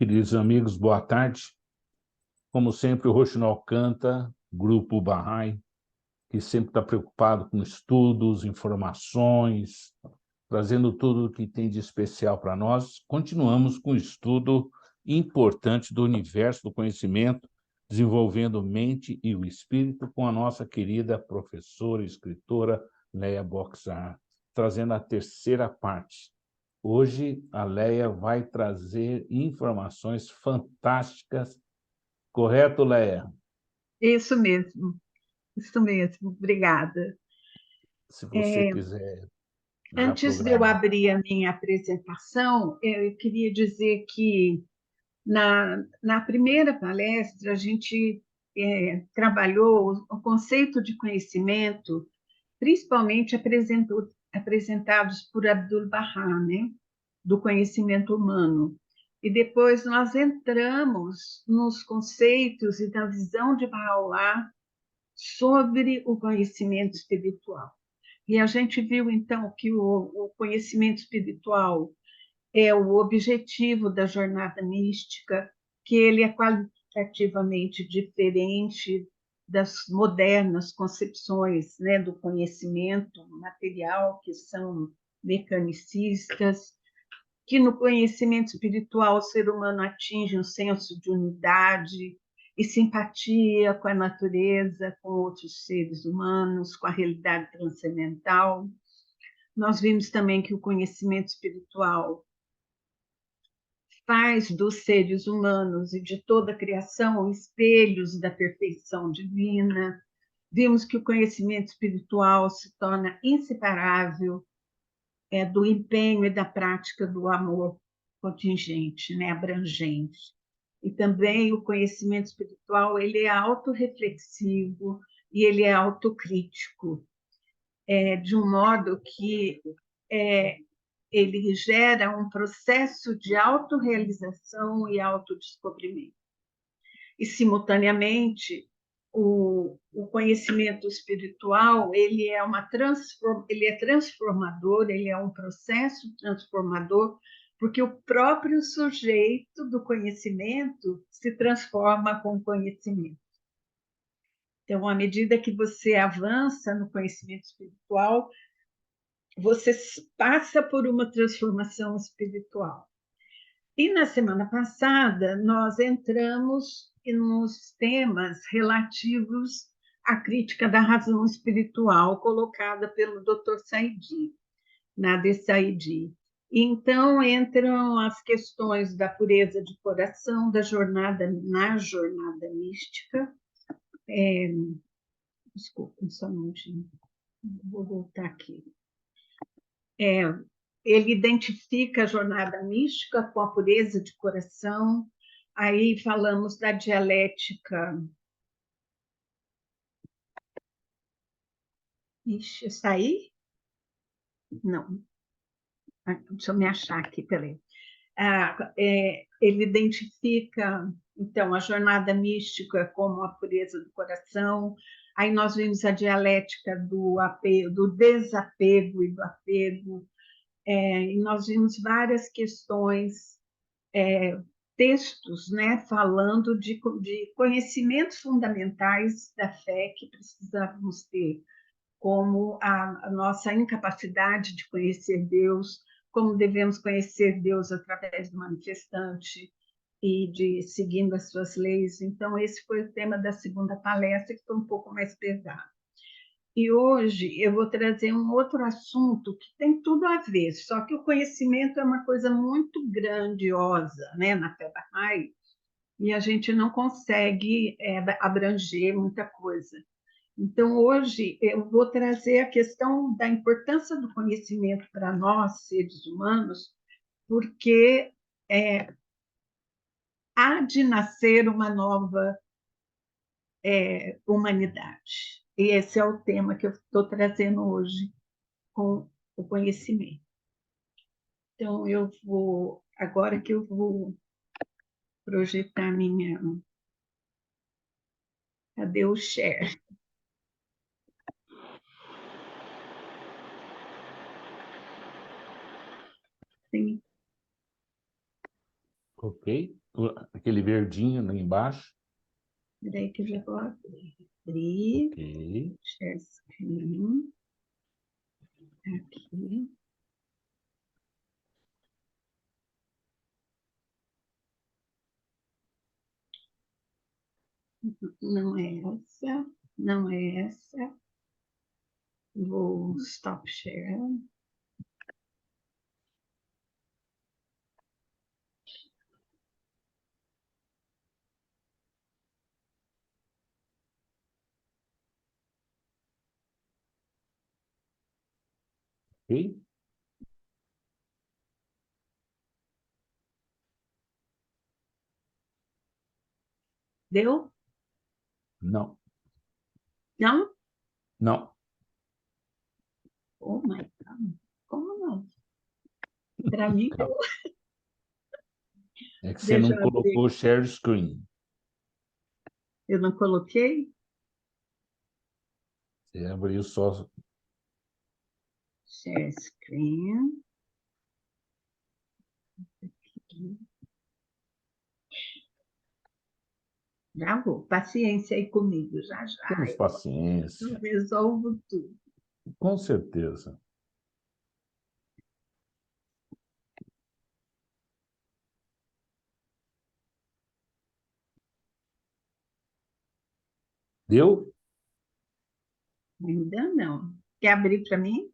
Queridos amigos, boa tarde. Como sempre, o Rochinol Canta, Grupo Bahá'í, que sempre está preocupado com estudos, informações, trazendo tudo o que tem de especial para nós. Continuamos com o estudo importante do universo do conhecimento, desenvolvendo mente e o espírito, com a nossa querida professora e escritora Leia Boxar, trazendo a terceira parte. Hoje, a Leia vai trazer informações fantásticas. Correto, Leia? Isso mesmo, obrigada. Se você quiser já Antes de eu programar. abrir a minha apresentação, eu queria dizer que na primeira palestra a gente trabalhou o conceito de conhecimento, principalmente apresentados por Abdu'l-Bahá, né, do conhecimento humano. E depois nós entramos nos conceitos e na visão de Baha'u'lláh sobre o conhecimento espiritual. E a gente viu, então, que o conhecimento espiritual é o objetivo da jornada mística, que ele é qualitativamente diferente das modernas concepções, né, do conhecimento material, que são mecanicistas, que no conhecimento espiritual o ser humano atinge um senso de unidade e simpatia com a natureza, com outros seres humanos, com a realidade transcendental. Nós vimos também que o conhecimento espiritual faz dos seres humanos e de toda a criação espelhos da perfeição divina. Vimos que o conhecimento espiritual se torna inseparável do empenho e da prática do amor contingente, né, abrangente. E também o conhecimento espiritual ele é autorreflexivo e ele é autocrítico, de um modo que ele gera um processo de autorrealização e autodescobrimento. E, simultaneamente, o conhecimento espiritual ele é transformador, ele é um processo transformador, porque o próprio sujeito do conhecimento se transforma com o conhecimento. Então, à medida que você avança no conhecimento espiritual, você passa por uma transformação espiritual. E na semana passada, nós entramos nos temas relativos à crítica da razão espiritual colocada pelo Dr. Saidi, Nader Saidi. Então, entram as questões da pureza de coração, na jornada mística. Desculpa, só um minutinho. Vou voltar aqui. Ele identifica a jornada mística com a pureza de coração. Aí falamos da dialética. Ixi, está aí? Não. Deixa eu me achar aqui, peraí. Ele identifica, então, a jornada mística como a pureza do coração. Aí nós vimos a dialética do desapego e do apego. E nós vimos várias questões, textos, né, falando de conhecimentos fundamentais da fé que precisamos ter, como a nossa incapacidade de conhecer Deus, como devemos conhecer Deus através do manifestante e de seguindo as suas leis. Então, esse foi o tema da segunda palestra, que foi um pouco mais pesado. E hoje eu vou trazer um outro assunto que tem tudo a ver, só que o conhecimento é uma coisa muito grandiosa, né, na fé Bahá'í, e a gente não consegue abranger muita coisa. Então, hoje eu vou trazer a questão da importância do conhecimento para nós, seres humanos, porque há de nascer uma nova humanidade. E esse é o tema que eu estou trazendo hoje com o conhecimento. Então, agora que eu vou projetar minha. Cadê o share? Sim. Ok. Aquele verdinho lá embaixo. Peraí que eu já vou abrir. Abrir. Ok. Share screen. Aqui. Não é essa. Não é essa. Vou stop share. Ok. Deu? Não. Não? Não. Oh my God. Como não? Para mim, deu. É que você Deixa não eu abrir. colocou share screen. Eu não coloquei? Você abriu só. Share screen. Já vou. Paciência aí comigo, já já. Temos Eu paciência. resolvo tudo. Com certeza. Deu? Ainda não. Quer abrir para mim?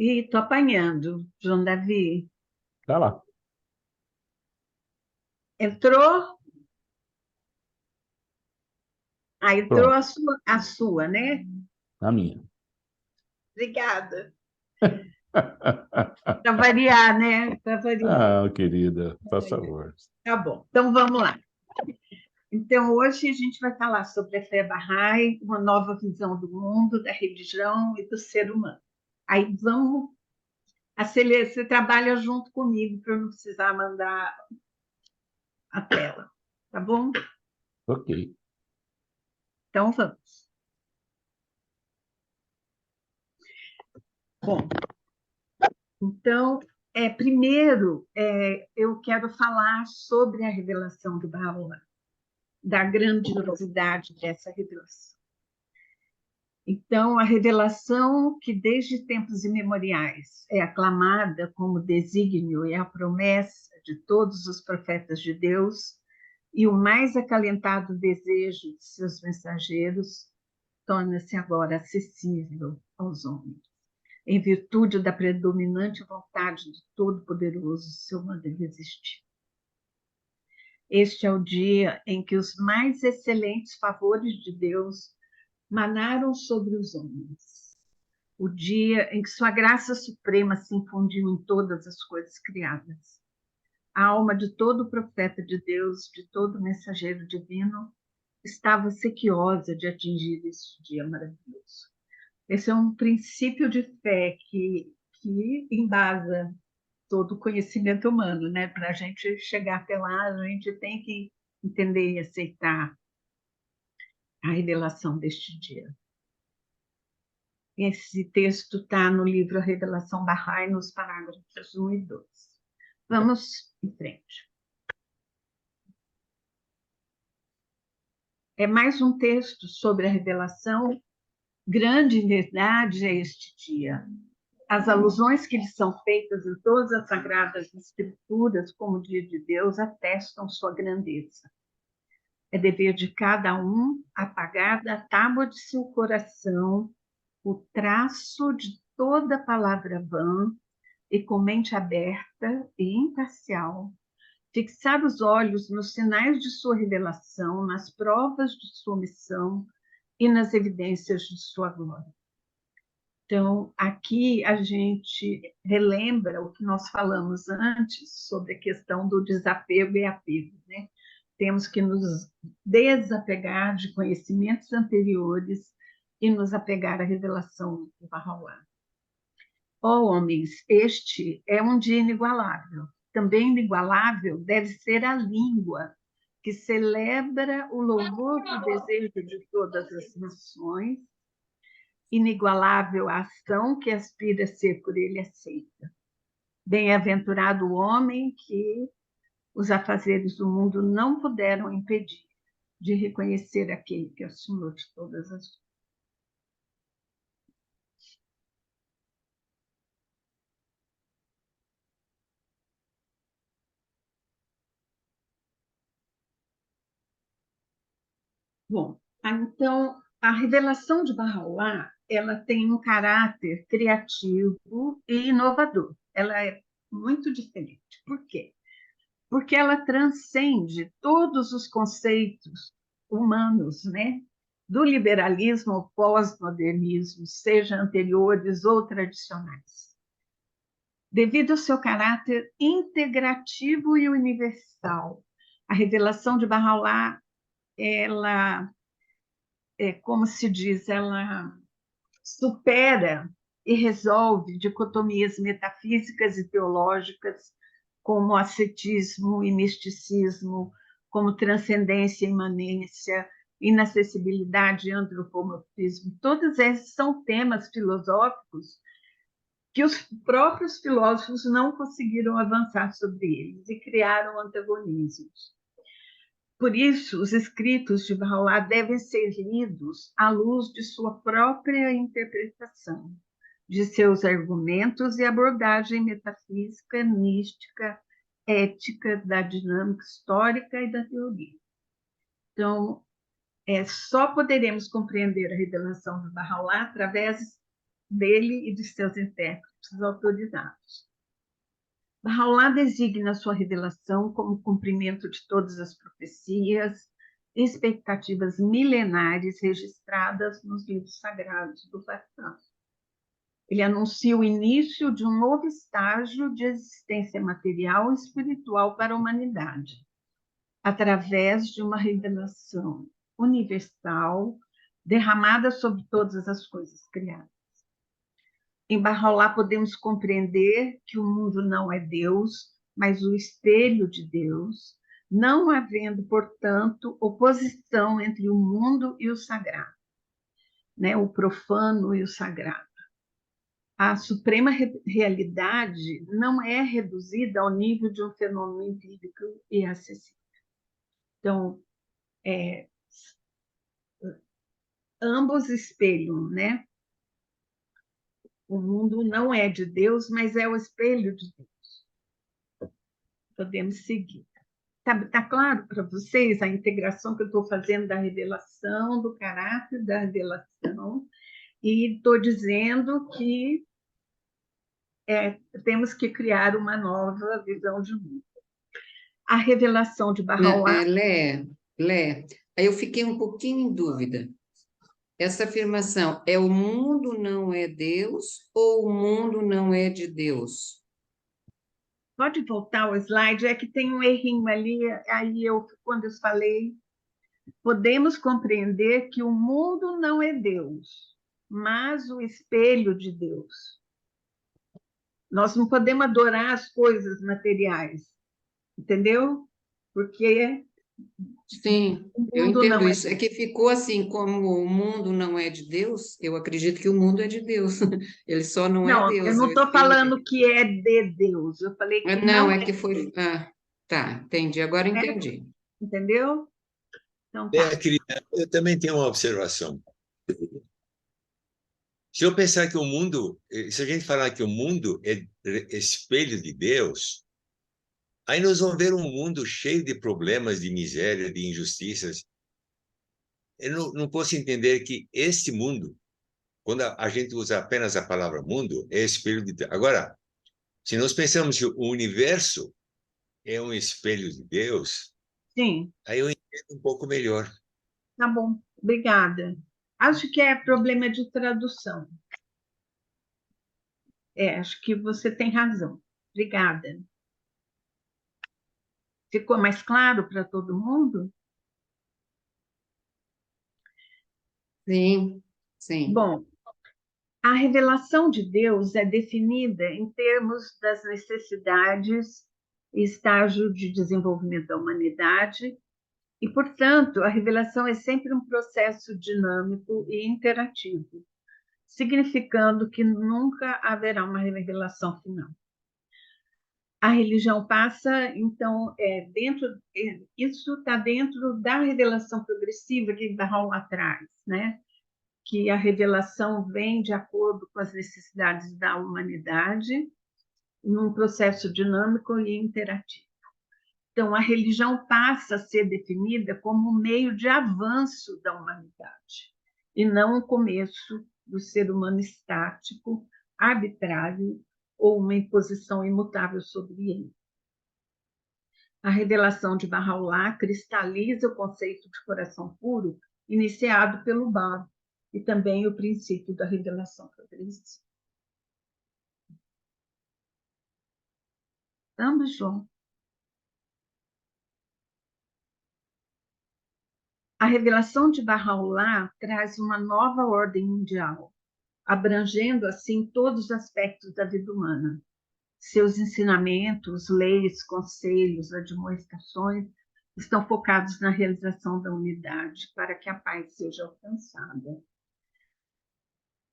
Ih, estou apanhando, João Davi. Tá lá. Entrou? Ah, entrou Pronto. a sua, né? A minha. Obrigada. Para variar, né? Para variar. Ah, querida, faz favor. Tá bom. Então, vamos lá. Então, hoje a gente vai falar sobre a fé Bahá'í, uma nova visão do mundo, da religião e do ser humano. Aí vamos acelerar, você trabalha junto comigo para eu não precisar mandar a tela, tá bom? Ok. Então vamos. Bom, então, primeiro, eu quero falar sobre a revelação do Bahá'u'lláh, da grandiosidade dessa revelação. Então, a revelação que desde tempos imemoriais é aclamada como desígnio e a promessa de todos os profetas de Deus e o mais acalentado desejo de seus mensageiros, torna-se agora acessível aos homens, em virtude da predominante vontade do Todo-Poderoso, seu modo de existir. Este é o dia em que os mais excelentes favores de Deus manaram sobre os homens. O dia em que sua graça suprema se infundiu em todas as coisas criadas. A alma de todo profeta de Deus, de todo mensageiro divino, estava sequiosa de atingir esse dia maravilhoso. Esse é um princípio de fé que embasa todo o conhecimento humano, né? Para a gente chegar até lá, a gente tem que entender e aceitar a revelação deste dia. Esse texto está no livro A Revelação Bahá'í, nos parágrafos 1 e 2. Vamos em frente. É mais um texto sobre a revelação. Grande verdade é este dia. As alusões que lhe são feitas em todas as sagradas escrituras, como o dia de Deus, atestam sua grandeza. É dever de cada um apagar da tábua de seu coração o traço de toda palavra vã e com mente aberta e imparcial, fixar os olhos nos sinais de sua revelação, nas provas de sua missão e nas evidências de sua glória. Então, aqui a gente relembra o que nós falamos antes sobre a questão do desapego e apego, né? Temos que nos desapegar de conhecimentos anteriores e nos apegar à revelação do Bahá'u'lláh. Ó homens, este é um dia inigualável. Também inigualável deve ser a língua que celebra o louvor do desejo de todas as nações, inigualável a ação que aspira a ser por ele aceita. Bem-aventurado o homem que os afazeres do mundo não puderam impedir de reconhecer aquele que é o Senhor de todas as coisas. Bom, então, a revelação de Bahá'u'lláh, ela tem um caráter criativo e inovador. Ela é muito diferente. Por quê? Porque ela transcende todos os conceitos humanos, né? Do liberalismo ao pós-modernismo, seja anteriores ou tradicionais. Devido ao seu caráter integrativo e universal, a revelação de Bahá'u'lláh, ela, como se diz, ela supera e resolve dicotomias metafísicas e teológicas, como ascetismo e misticismo, como transcendência e imanência, inacessibilidade e antropomorfismo. Todos esses são temas filosóficos que os próprios filósofos não conseguiram avançar sobre eles e criaram antagonismos. Por isso, os escritos de Bahá'u'lláh devem ser lidos à luz de sua própria interpretação, de seus argumentos e abordagem metafísica, mística, ética, da dinâmica histórica e da teoria. Então, só poderemos compreender a revelação de Bahá'u'lláh através dele e de seus intérpretes autorizados. Bahá'u'lláh designa sua revelação como cumprimento de todas as profecias e expectativas milenares registradas nos livros sagrados do Vaticano. Ele anuncia o início de um novo estágio de existência material e espiritual para a humanidade, através de uma revelação universal derramada sobre todas as coisas criadas. Em Bahá'u'lláh podemos compreender que o mundo não é Deus, mas o espelho de Deus, não havendo, portanto, oposição entre o mundo e o sagrado, né? O profano e o sagrado. A suprema realidade não é reduzida ao nível de um fenômeno empírico e acessível. Então, ambos espelham, né? O mundo não é de Deus, mas é o espelho de Deus. Podemos seguir. Tá claro para vocês a integração que eu estou fazendo da revelação, do caráter da revelação, e estou dizendo que temos que criar uma nova visão de mundo. A revelação de Bahá'u'lláh... Lé, aí eu fiquei um pouquinho em dúvida. Essa afirmação é o mundo não é Deus ou o mundo não é de Deus? Pode voltar o slide, é que tem um errinho ali, aí quando eu falei, podemos compreender que o mundo não é Deus, mas o espelho de Deus. Nós não podemos adorar as coisas materiais, entendeu? Porque Sim, eu entendo isso. É que ficou assim, como o mundo não é de Deus, eu acredito que o mundo é de Deus. Ele só não é Não, eu Deus, é não o estou espelho falando dele. que é de Deus, eu falei que Não, não é é, que foi. Ah, tá, entendi. Agora entendi. entendeu? Então tá. Querida, eu também tenho uma observação. Se eu pensar que o mundo, se a gente falar que o mundo é espelho de Deus, aí nós vamos ver um mundo cheio de problemas, de miséria, de injustiças. Eu não posso entender que este mundo, quando a gente usa apenas a palavra mundo, é espelho de Deus. Agora, se nós pensamos que o universo é um espelho de Deus, Sim, aí eu entendo um pouco melhor. tá bom, obrigada. Acho que é problema de tradução. Acho que você tem razão. Obrigada. Ficou mais claro para todo mundo? Sim, sim. Bom, a revelação de Deus é definida em termos das necessidades e estágio de desenvolvimento da humanidade E, portanto, a revelação é sempre um processo dinâmico e interativo, significando que nunca haverá uma revelação final. A religião passa, então, isso está dentro da revelação progressiva que Bahá'u'lláh atrás, né? Que a revelação vem de acordo com as necessidades da humanidade, num processo dinâmico e interativo. Então, a religião passa a ser definida como um meio de avanço da humanidade, e não um começo do ser humano estático, arbitrário, ou uma imposição imutável sobre ele. A revelação de Bahá'u'lláh cristaliza o conceito de coração puro iniciado pelo Báb, e também o princípio da revelação progressiva. Vamos, João. A revelação de Bahá'u'lláh traz uma nova ordem mundial, abrangendo, assim, todos os aspectos da vida humana. Seus ensinamentos, leis, conselhos, admoestações estão focados na realização da unidade para que a paz seja alcançada.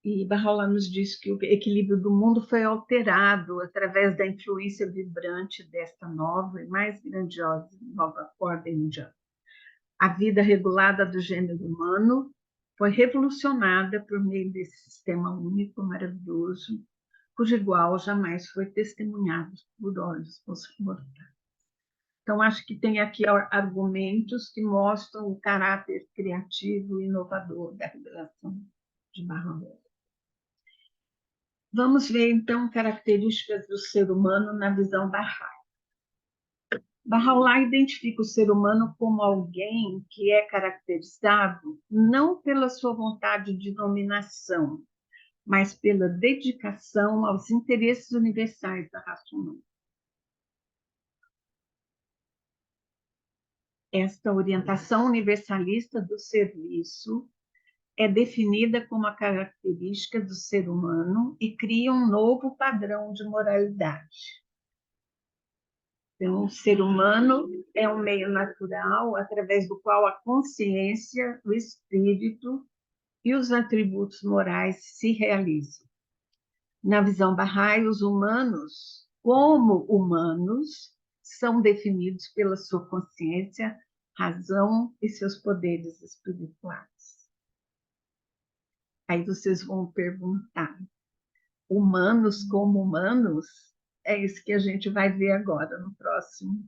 E Bahá'u'lláh nos diz que o equilíbrio do mundo foi alterado através da influência vibrante desta nova e mais grandiosa nova ordem mundial. A vida regulada do gênero humano foi revolucionada por meio desse sistema único, maravilhoso, cujo igual jamais foi testemunhado por olhos mortais. Então, acho que tem aqui argumentos que mostram o caráter criativo e inovador da revelação de Bahá'u'lláh. Vamos ver, então, características do ser humano na visão Bahá'í. Bahá'u'lláh identifica o ser humano como alguém que é caracterizado não pela sua vontade de dominação, mas pela dedicação aos interesses universais da raça humana. Esta orientação universalista do serviço é definida como a característica do ser humano e cria um novo padrão de moralidade. Então, o ser humano é um meio natural através do qual a consciência, o espírito e os atributos morais se realizam. Na visão Bahá'í, os humanos, como humanos, são definidos pela sua consciência, razão e seus poderes espirituais. Aí vocês vão perguntar, humanos como humanos? É isso que a gente vai ver agora no próximo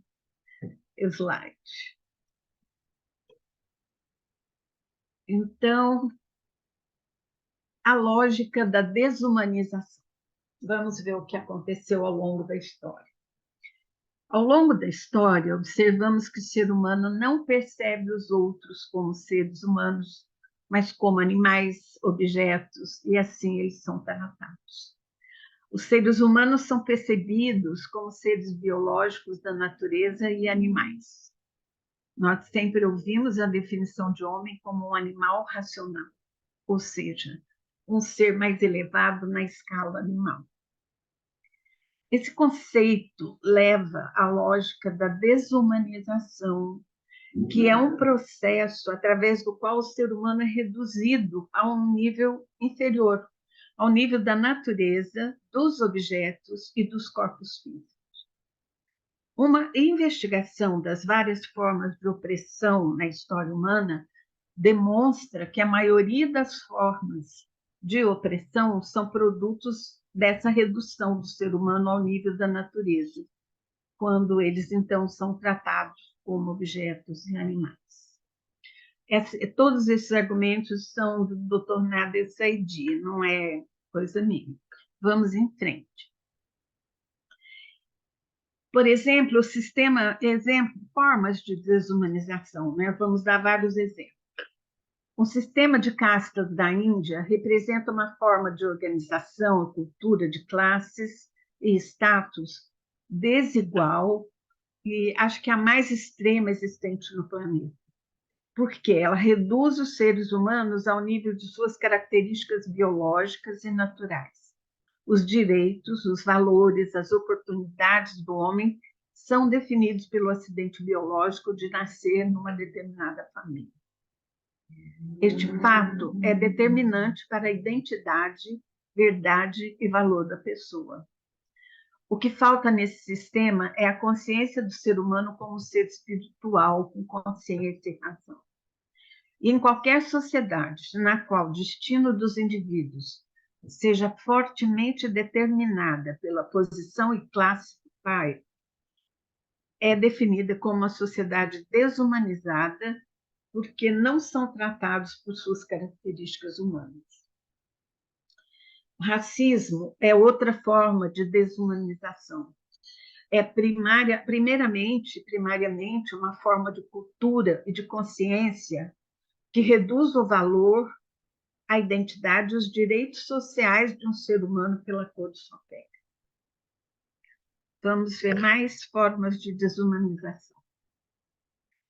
slide. Então, a lógica da desumanização. Vamos ver o que aconteceu ao longo da história. Ao longo da história, observamos que o ser humano não percebe os outros como seres humanos, mas como animais, objetos, e assim eles são tratados. Os seres humanos são percebidos como seres biológicos da natureza e animais. Nós sempre ouvimos a definição de homem como um animal racional, ou seja, um ser mais elevado na escala animal. Esse conceito leva à lógica da desumanização, que é um processo através do qual o ser humano é reduzido a um nível inferior, ao nível da natureza, dos objetos e dos corpos físicos. Uma investigação das várias formas de opressão na história humana demonstra que a maioria das formas de opressão são produtos dessa redução do ser humano ao nível da natureza, quando eles, então, são tratados como objetos e animais. Todos esses argumentos são do Dr. Nader Saidi, não é coisa minha. Vamos em frente. Por exemplo, formas de desumanização, né? Vamos dar vários exemplos. O sistema de castas da Índia representa uma forma de organização e cultura de classes e status desigual e acho que a mais extrema existente no planeta, porque ela reduz os seres humanos ao nível de suas características biológicas e naturais. Os direitos, os valores, as oportunidades do homem são definidos pelo acidente biológico de nascer numa determinada família. Este fato é determinante para a identidade, verdade e valor da pessoa. O que falta nesse sistema é a consciência do ser humano como ser espiritual, com consciência e razão. E em qualquer sociedade na qual o destino dos indivíduos seja fortemente determinada pela posição e classe do pai, é definida como uma sociedade desumanizada, porque não são tratados por suas características humanas. O racismo é outra forma de desumanização. É primariamente uma forma de cultura e de consciência que reduz o valor, a identidade e os direitos sociais de um ser humano pela cor de sua pele. Vamos ver mais formas de desumanização.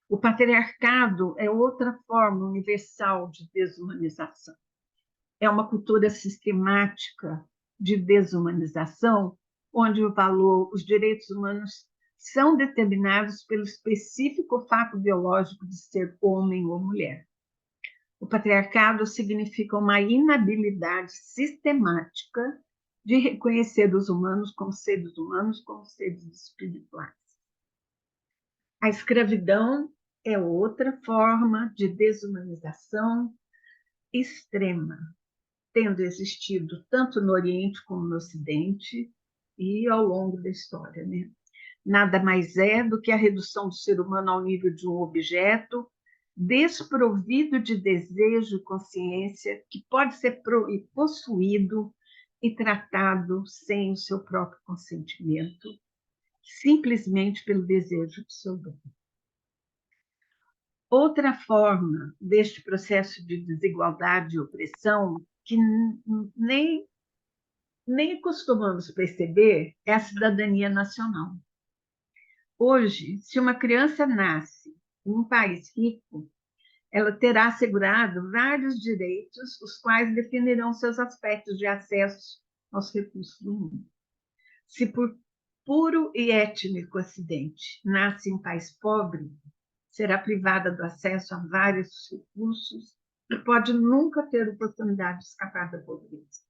O patriarcado é outra forma universal de desumanização. É uma cultura sistemática de desumanização, onde o valor, os direitos humanos são determinados pelo específico fato biológico de ser homem ou mulher. O patriarcado significa uma inabilidade sistemática de reconhecer os humanos, como seres espirituais. A escravidão é outra forma de desumanização extrema, tendo existido tanto no Oriente como no Ocidente e ao longo da história, né? Nada mais é do que a redução do ser humano ao nível de um objeto desprovido de desejo e consciência, que pode ser possuído e tratado sem o seu próprio consentimento, simplesmente pelo desejo do seu dono. Outra forma deste processo de desigualdade e opressão, que nem costumamos perceber, é a cidadania nacional. Hoje, se uma criança nasce em um país rico, ela terá assegurado vários direitos, os quais definirão seus aspectos de acesso aos recursos do mundo. Se por puro e étnico acidente nasce em um país pobre, será privada do acesso a vários recursos e pode nunca ter oportunidade de escapar da pobreza.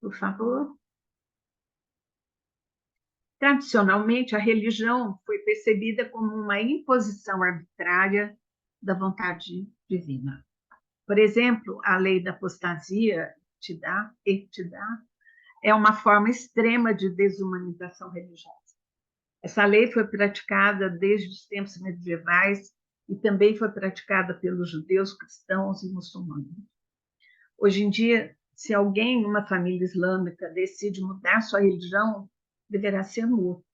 Por favor. Tradicionalmente, a religião foi percebida como uma imposição arbitrária da vontade divina. Por exemplo, a lei da apostasia, Etidá, é uma forma extrema de desumanização religiosa. Essa lei foi praticada desde os tempos medievais e também foi praticada pelos judeus, cristãos e muçulmanos. Hoje em dia, se alguém, numa família islâmica, decide mudar sua religião, deverá ser morto.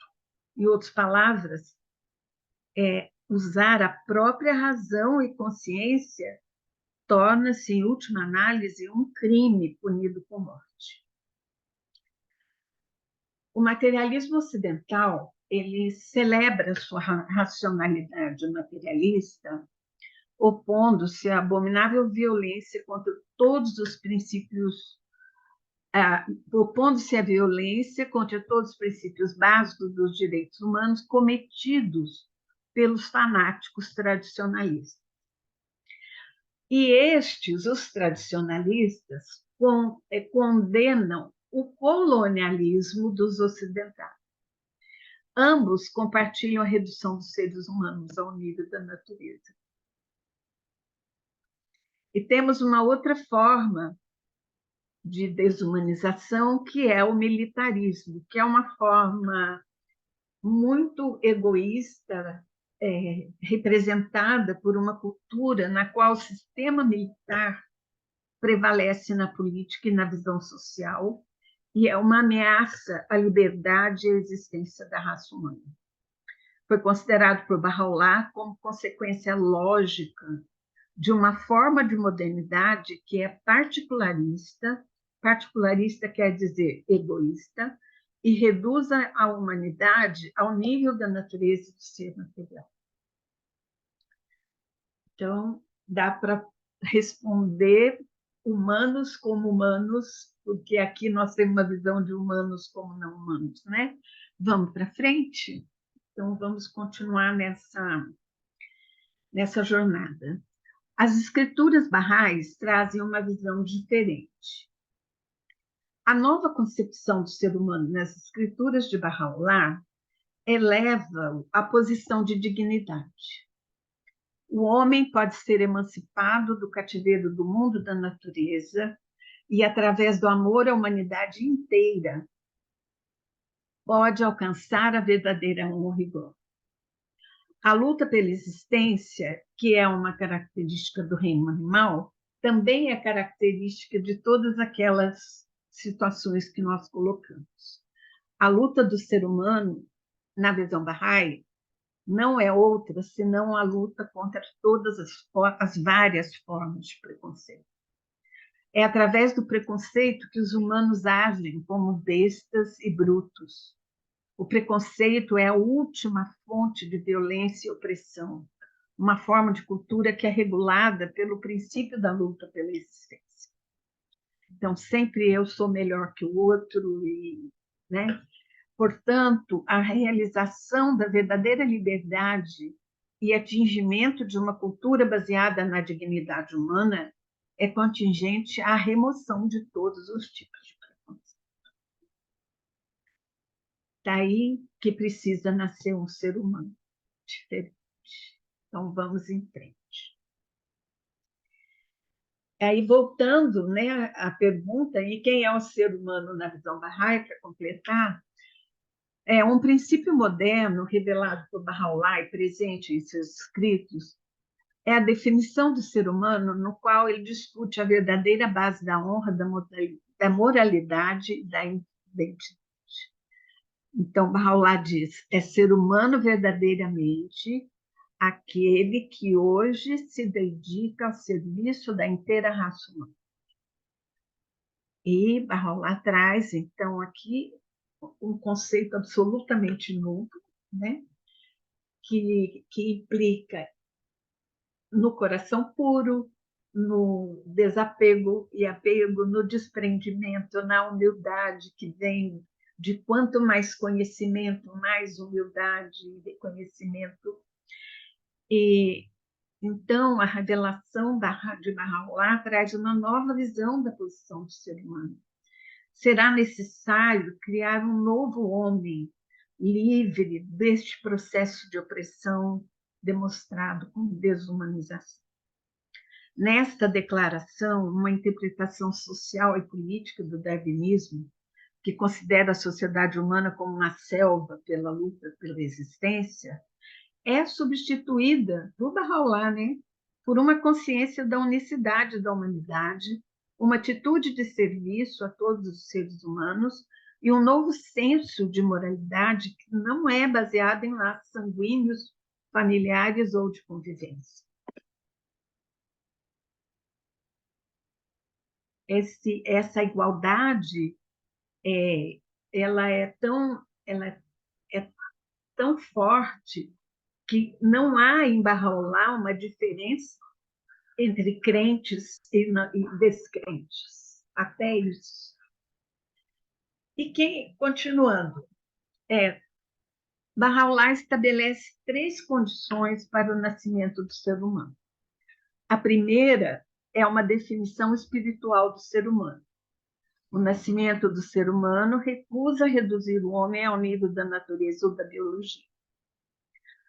Em outras palavras, usar a própria razão e consciência torna-se, em última análise, um crime punido com morte. O materialismo ocidental, ele celebra sua racionalidade materialista, opondo-se à abominável violência contra todos os princípios, opondo-se à violência contra todos os princípios básicos dos direitos humanos cometidos pelos fanáticos tradicionalistas. E estes, os tradicionalistas, condenam o colonialismo dos ocidentais. Ambos compartilham a redução dos seres humanos ao nível da natureza. E temos uma outra forma de desumanização, que é o militarismo, que é uma forma muito egoísta, representada por uma cultura na qual o sistema militar prevalece na política e na visão social, e é uma ameaça à liberdade e à existência da raça humana. Foi considerado por Bahá'u'lláh como consequência lógica de uma forma de modernidade que é particularista quer dizer egoísta, e reduz a humanidade ao nível da natureza do ser material. Então, dá para responder humanos como humanos, porque aqui nós temos uma visão de humanos como não humanos, né? Vamos para frente? Então, vamos continuar nessa jornada. As escrituras Baha'is trazem uma visão diferente. A nova concepção do ser humano nas escrituras de Baha'u'lláh eleva-o à posição de dignidade. O homem pode ser emancipado do cativeiro do mundo da natureza e, através do amor à humanidade inteira, pode alcançar a verdadeira honra e glória. A luta pela existência, que é uma característica do reino animal, também é característica de todas aquelas situações que nós colocamos. A luta do ser humano, na visão Bahá'í, não é outra senão a luta contra todas as várias formas de preconceito. É através do preconceito que os humanos agem como bestas e brutos. O preconceito é a última fonte de violência e opressão, uma forma de cultura que é regulada pelo princípio da luta pela existência. Então, sempre eu sou melhor que o outro, né? Portanto, a realização da verdadeira liberdade e atingimento de uma cultura baseada na dignidade humana é contingente à remoção de todos os tipos de preconceito. Daí que precisa nascer um ser humano diferente. Então, vamos em frente. Aí, voltando, né, à pergunta, e quem é o ser humano na visão Bahá'í, para completar, é um princípio moderno revelado por Baha'u'lláh e presente em seus escritos, é a definição do ser humano no qual ele discute a verdadeira base da honra, da moralidade e da identidade. Então, Baha'u'lláh diz, é ser humano verdadeiramente aquele que hoje se dedica ao serviço da inteira raça humana. E Baha'u'lláh traz, então, aqui um conceito absolutamente novo, né? que implica no coração puro, no desapego e apego, no desprendimento, na humildade que vem de quanto mais conhecimento, mais humildade e reconhecimento. E então a revelação de Baha'u'lláh traz uma nova visão da posição do ser humano. Será necessário criar um novo homem livre deste processo de opressão demonstrado como desumanização. Nesta declaração, uma interpretação social e política do darwinismo, que considera a sociedade humana como uma selva pela luta pela existência, é substituída por Baha'u'lláh, né? Por uma consciência da unicidade da humanidade, uma atitude de serviço a todos os seres humanos e um novo senso de moralidade que não é baseado em laços sanguíneos, familiares ou de convivência. Essa igualdade ela é tão forte que não há em Baha'u'lláh uma diferença entre crentes e descrentes. Até isso. E continuando, Baha'u'lláh estabelece 3 condições para o nascimento do ser humano. A primeira é uma definição espiritual do ser humano. O nascimento do ser humano recusa reduzir o homem ao nível da natureza ou da biologia.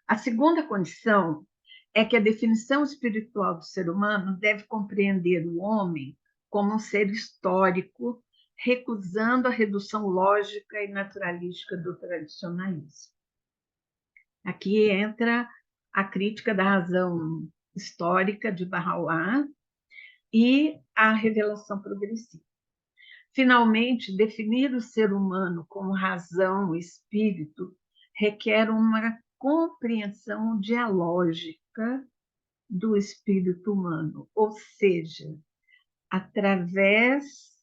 A segunda condição é que a definição espiritual do ser humano deve compreender o homem como um ser histórico, recusando a redução lógica e naturalística do tradicionalismo. Aqui entra a crítica da razão histórica de Baha'u'lláh e a revelação progressiva. Finalmente, definir o ser humano como razão, espírito, requer uma compreensão dialógica do espírito humano, ou seja, através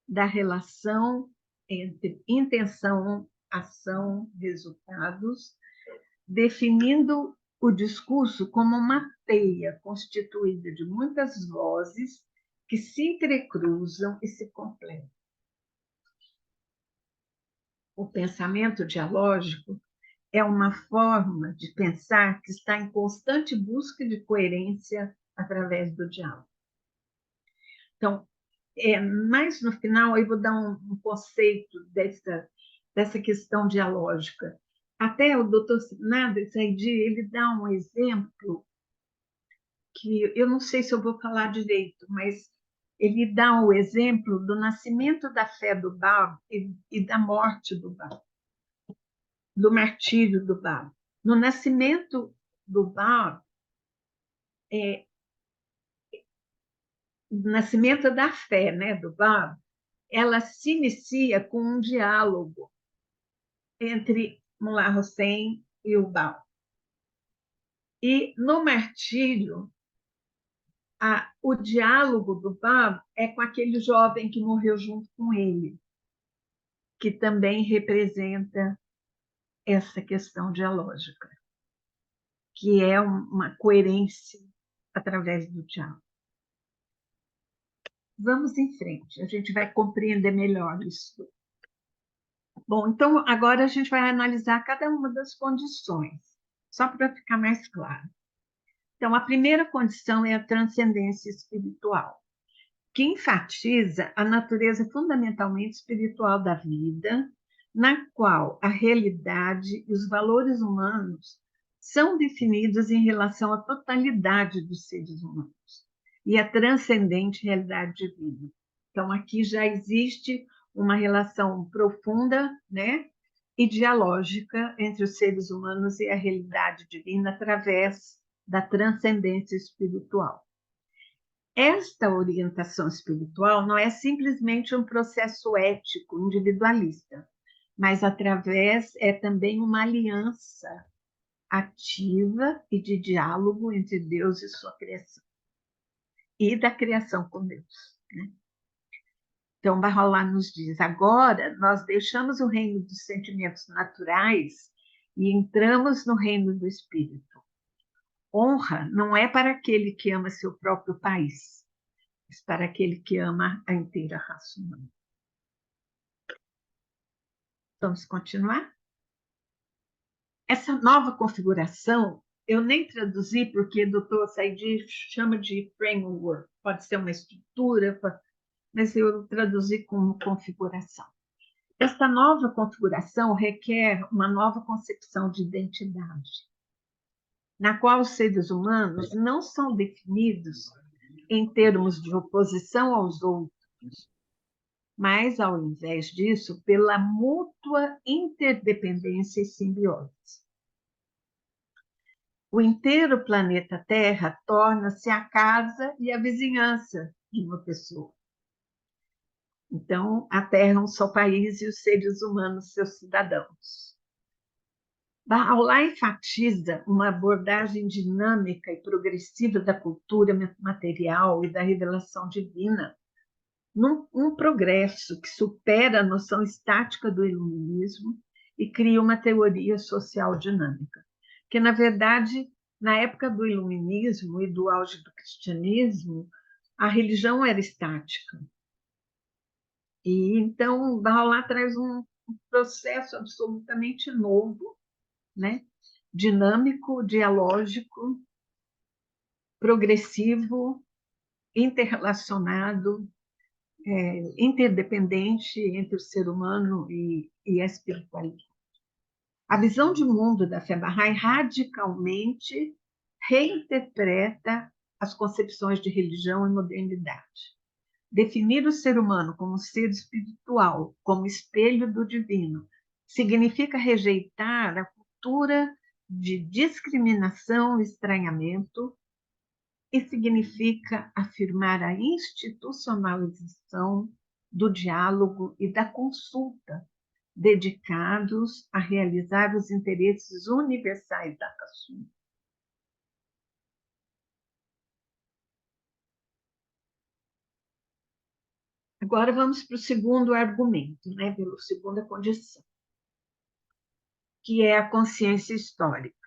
da relação entre intenção, ação, resultados, definindo o discurso como uma teia constituída de muitas vozes que se entrecruzam e se completam. o pensamento dialógico é uma forma de pensar que está em constante busca de coerência através do diálogo. Então, mais no final, eu vou dar um conceito dessa questão dialógica. Até o Dr. Nader Saidi, ele dá um exemplo que eu não sei se eu vou falar direito, mas ele dá o exemplo do nascimento da fé do Bab e da morte do Bab, do martírio do Bab. No nascimento do Bab, o nascimento da fé, né, do Bab, ela se inicia com um diálogo entre Mullah Hussein e o Bab. E no martírio, o diálogo do Bab é com aquele jovem que morreu junto com ele, que também representa essa questão dialógica, que é uma coerência através do diálogo. Vamos em frente, a gente vai compreender melhor isso. Bom, então agora a gente vai analisar cada uma das condições, só para ficar mais claro. Então, a primeira condição é a transcendência espiritual, que enfatiza a natureza fundamentalmente espiritual da vida, na qual a realidade e os valores humanos são definidos em relação à totalidade dos seres humanos e a transcendente realidade divina. Então, aqui já existe uma relação profunda, né, e dialógica entre os seres humanos e a realidade divina através da transcendência espiritual. Esta orientação espiritual não é simplesmente um processo ético individualista, mas é também uma aliança ativa e de diálogo entre Deus e sua criação, e da criação com Deus, né? Então, Bahá'u'lláh nos diz, agora nós deixamos o reino dos sentimentos naturais e entramos no reino do espírito. Honra não é para aquele que ama seu próprio país, mas para aquele que ama a inteira raça humana. Vamos continuar? Essa nova configuração, eu nem traduzi porque o Dr. Saidi chama de framework, pode ser uma estrutura, mas eu traduzi como configuração. Esta nova configuração requer uma nova concepção de identidade, na qual os seres humanos não são definidos em termos de oposição aos outros, mas, ao invés disso, pela mútua interdependência e simbiose. O inteiro planeta Terra torna-se a casa e a vizinhança de uma pessoa. Então, a Terra é um só país e os seres humanos seus cidadãos. Bahá'u'lláh enfatiza uma abordagem dinâmica e progressiva da cultura material e da revelação divina, num progresso que supera a noção estática do iluminismo e cria uma teoria social dinâmica, que, na verdade, na época do iluminismo e do auge do cristianismo, a religião era estática. E então Bahá'u'lláh traz um processo absolutamente novo, né? Dinâmico, dialógico, progressivo, interrelacionado, interdependente entre o ser humano e a espiritualidade. A visão de mundo da fé Bahá'í radicalmente reinterpreta as concepções de religião e modernidade. Definir o ser humano como ser espiritual, como espelho do divino, significa rejeitar a cultura de discriminação e estranhamento e significa afirmar a institucionalização do diálogo e da consulta, dedicados a realizar os interesses universais da raça humana. Agora vamos para o segundo argumento, né, pela segunda condição, que é a consciência histórica.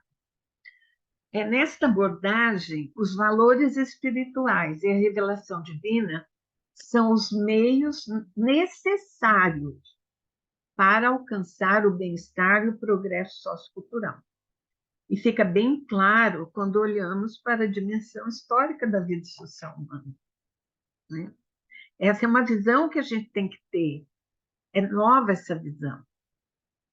Nesta abordagem, os valores espirituais e a revelação divina são os meios necessários para alcançar o bem-estar e o progresso sociocultural. E fica bem claro quando olhamos para a dimensão histórica da vida social humana, né? Essa é uma visão que a gente tem que ter. É nova essa visão,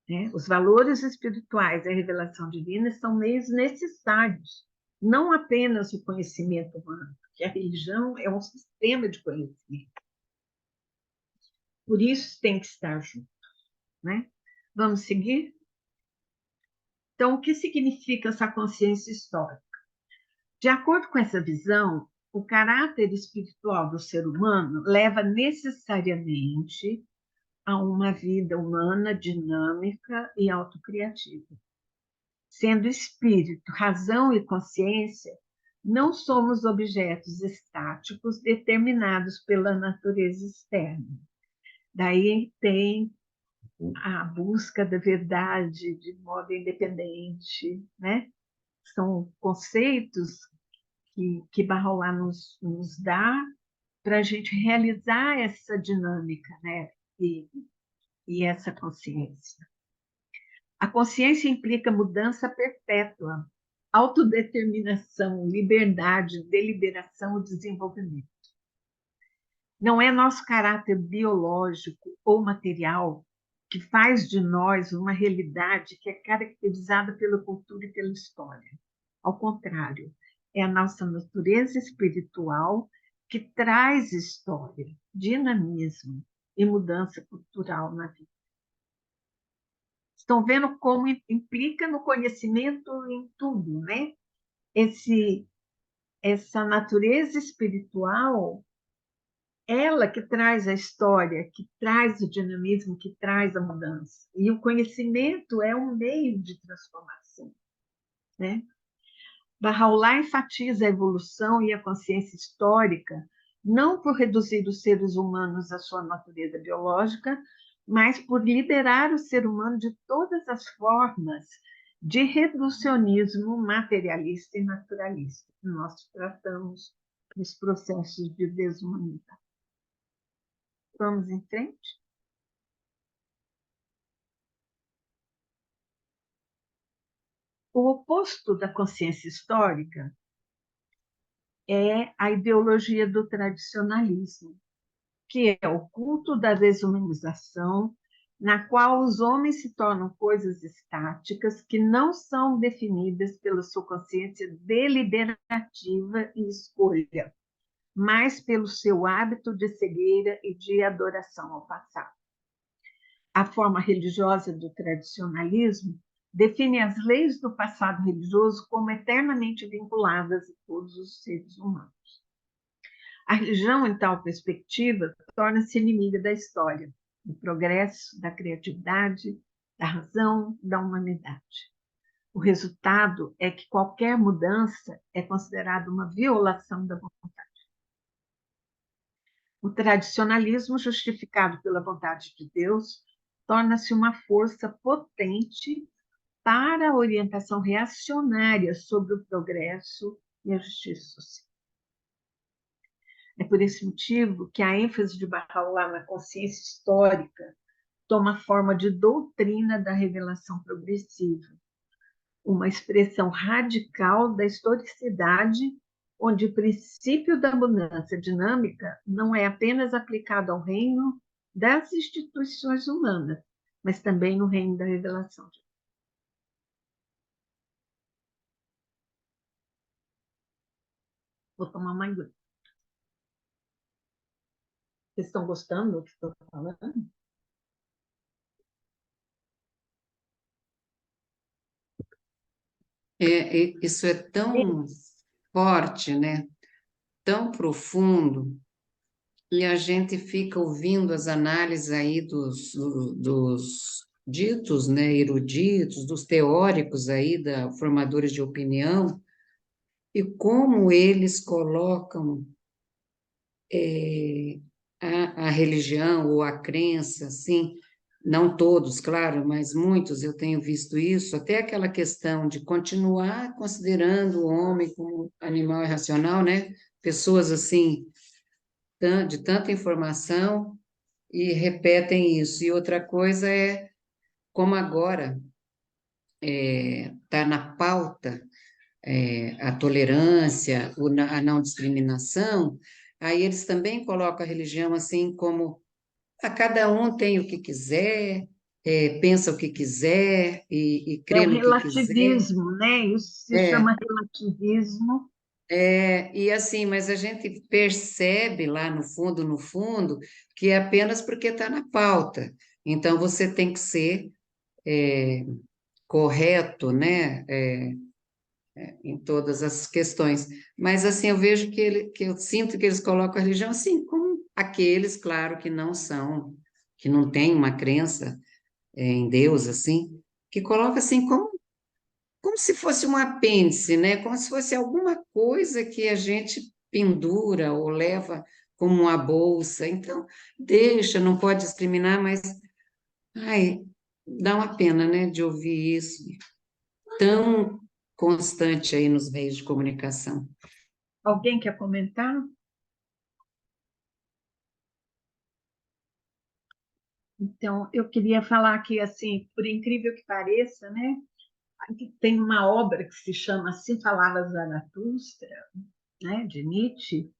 né? Os valores espirituais e a revelação divina são meios necessários, não apenas o conhecimento humano, porque a religião é um sistema de conhecimento. Por isso tem que estar junto, né? Vamos seguir? Então, o que significa essa consciência histórica? De acordo com essa visão, o caráter espiritual do ser humano leva necessariamente a uma vida humana dinâmica e autocriativa. Sendo espírito, razão e consciência, não somos objetos estáticos determinados pela natureza externa. Daí tem a busca da verdade de modo independente, né? São conceitos que Bahá'u'lláh nos dá para a gente realizar essa dinâmica, né? E essa consciência. A consciência implica mudança perpétua, autodeterminação, liberdade, deliberação e desenvolvimento. Não é nosso caráter biológico ou material que faz de nós uma realidade que é caracterizada pela cultura e pela história. Ao contrário, é a nossa natureza espiritual que traz história, dinamismo e mudança cultural na vida. Estão vendo como implica no conhecimento em tudo, né? Essa natureza espiritual, ela que traz a história, que traz o dinamismo, que traz a mudança. E o conhecimento é um meio de transformação, né? Bahá'u'lláh enfatiza a evolução e a consciência histórica não por reduzir os seres humanos à sua natureza biológica, mas por liberar o ser humano de todas as formas de reducionismo materialista e naturalista que nós tratamos nos processos de desumanização. Vamos em frente? O oposto da consciência histórica é a ideologia do tradicionalismo, que é o culto da desumanização, na qual os homens se tornam coisas estáticas que não são definidas pela sua consciência deliberativa e escolha, mas pelo seu hábito de cegueira e de adoração ao passado. A forma religiosa do tradicionalismo define as leis do passado religioso como eternamente vinculadas a todos os seres humanos. A religião, em tal perspectiva, torna-se inimiga da história, do progresso, da criatividade, da razão, da humanidade. O resultado é que qualquer mudança é considerada uma violação da vontade. O tradicionalismo, justificado pela vontade de Deus, torna-se uma força potente para a orientação reacionária sobre o progresso e a justiça social. É por esse motivo que a ênfase de Bahá'u'lláh na consciência histórica toma forma de doutrina da revelação progressiva, uma expressão radical da historicidade, onde o princípio da mudança dinâmica não é apenas aplicado ao reino das instituições humanas, mas também no reino da revelação. Vou tomar uma aguinha. Vocês estão gostando do que estou falando? Isso é tão forte, né? Tão profundo, e a gente fica ouvindo as análises aí dos ditos, né, eruditos, dos teóricos aí, formadores de opinião, e como eles colocam a religião ou a crença, assim, não todos, claro, mas muitos eu tenho visto isso, até aquela questão de continuar considerando o homem como animal irracional, né? Pessoas assim, de tanta informação, e repetem isso. E outra coisa é, como agora está na pauta a tolerância, a não discriminação, aí eles também colocam a religião assim como a cada um tem o que quiser, pensa o que quiser e É crê o no que quiser. relativismo, né? Isso se É, chama relativismo. e assim, mas a gente percebe lá no fundo, que é apenas porque está na pauta. Então você tem que ser correto, né? Em todas as questões. Mas assim, eu vejo que eu sinto que eles colocam a religião assim, como aqueles, claro, que não são, que não têm uma crença em Deus, assim, que coloca assim como se fosse um apêndice, né? Como se fosse alguma coisa que a gente pendura ou leva como uma bolsa. Então, deixa, não pode discriminar, mas ai, dá uma pena, né, de ouvir isso tão constante aí nos meios de comunicação. Alguém quer comentar? Então, eu queria falar que, assim, por incrível que pareça, né, tem uma obra que se chama Assim Falava Zaratustra, né, de Nietzsche,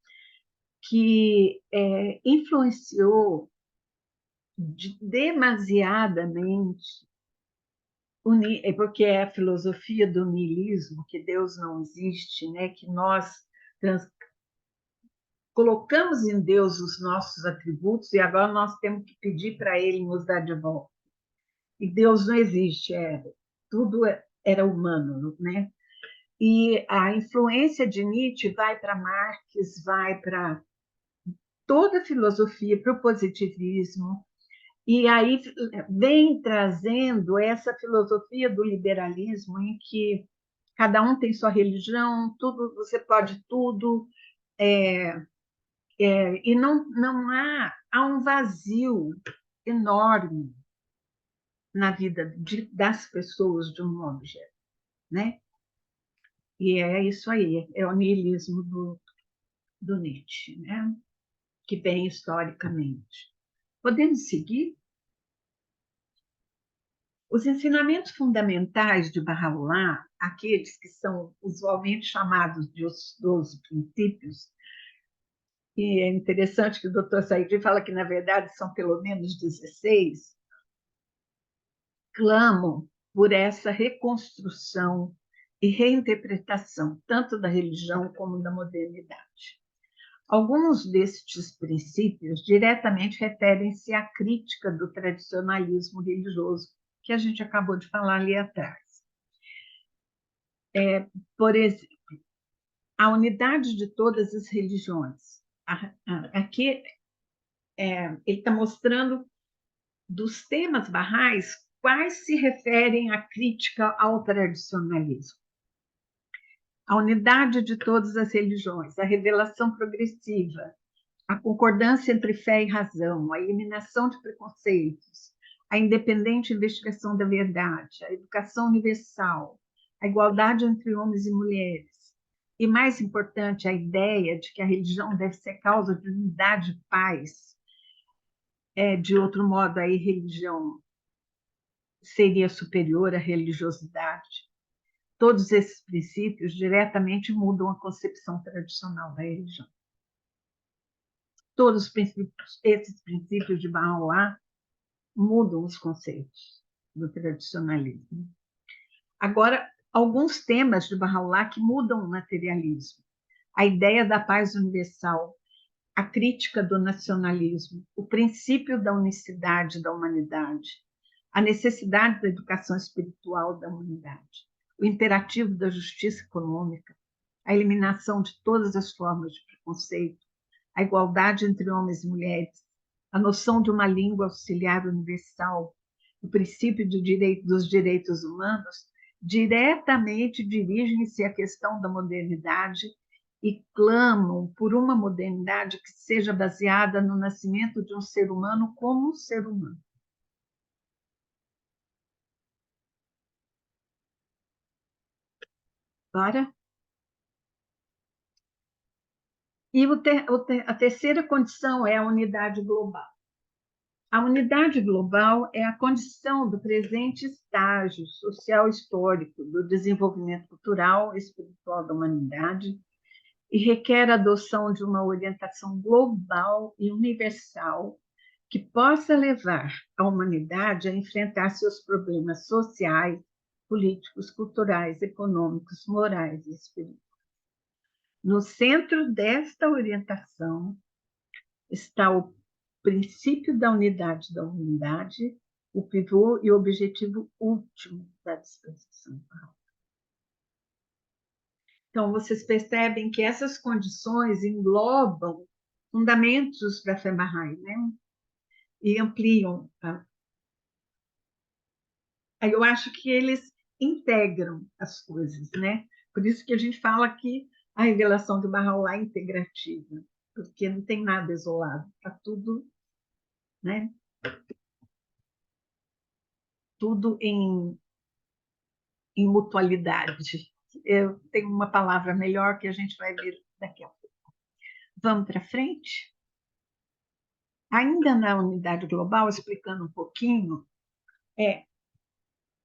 que influenciou demasiadamente, porque é a filosofia do niilismo, que Deus não existe, né, que nós colocamos em Deus os nossos atributos e agora nós temos que pedir para Ele nos dar de volta. E Deus não existe, tudo era humano, né? E a influência de Nietzsche vai para Marx, vai para toda a filosofia, para o positivismo, e aí vem trazendo essa filosofia do liberalismo, em que cada um tem sua religião, tudo você pode tudo, e não há um vazio enorme na vida das pessoas de um modo geral, né? E é isso aí, é o niilismo do Nietzsche, né? Que vem historicamente. Podemos seguir? Os ensinamentos fundamentais de Bahá'u'lláh, aqueles que são usualmente chamados de os 12 princípios, e é interessante que o Dr. Said fala que, na verdade, são pelo menos 16, clamam por essa reconstrução e reinterpretação, tanto da religião como da modernidade. Alguns destes princípios diretamente referem-se à crítica do tradicionalismo religioso, que a gente acabou de falar ali atrás. Por exemplo, a unidade de todas as religiões. Aqui ele está mostrando dos temas barrais quais se referem à crítica ao tradicionalismo. A unidade de todas as religiões, a revelação progressiva, a concordância entre fé e razão, a eliminação de preconceitos, a independente investigação da verdade, a educação universal, a igualdade entre homens e mulheres, e, mais importante, a ideia de que a religião deve ser causa de unidade e paz. De outro modo, aí religião seria superior à religiosidade. Todos esses princípios diretamente mudam a concepção tradicional da religião. Todos esses princípios de Bahá'u'lláh mudam os conceitos do tradicionalismo. Agora, alguns temas de Bahá'u'lláh que mudam o materialismo. A ideia da paz universal, a crítica do nacionalismo, o princípio da unicidade da humanidade, a necessidade da educação espiritual da humanidade, o imperativo da justiça econômica, a eliminação de todas as formas de preconceito, a igualdade entre homens e mulheres, a noção de uma língua auxiliar universal, o princípio dos direitos humanos, diretamente dirigem-se à questão da modernidade e clamam por uma modernidade que seja baseada no nascimento de um ser humano como um ser humano. Agora, e a terceira condição é a unidade global. A unidade global é a condição do presente estágio social histórico do desenvolvimento cultural e espiritual da humanidade e requer a adoção de uma orientação global e universal que possa levar a humanidade a enfrentar seus problemas sociais, políticos, culturais, econômicos, morais e espirituais. No centro desta orientação está o princípio da unidade da humanidade, o pivô e o objetivo último da dispensação. Então, vocês percebem que essas condições englobam fundamentos da fé Bahá'í, né? E ampliam. Tá? Aí eu acho que eles integram as coisas, né? Por isso que a gente fala que a revelação de Bahá'u'lláh é integrativa, porque não tem nada isolado, está tudo, né? Tudo em mutualidade. Eu tenho uma palavra melhor que a gente vai ver daqui a pouco. Vamos para frente? Ainda na unidade global, explicando um pouquinho,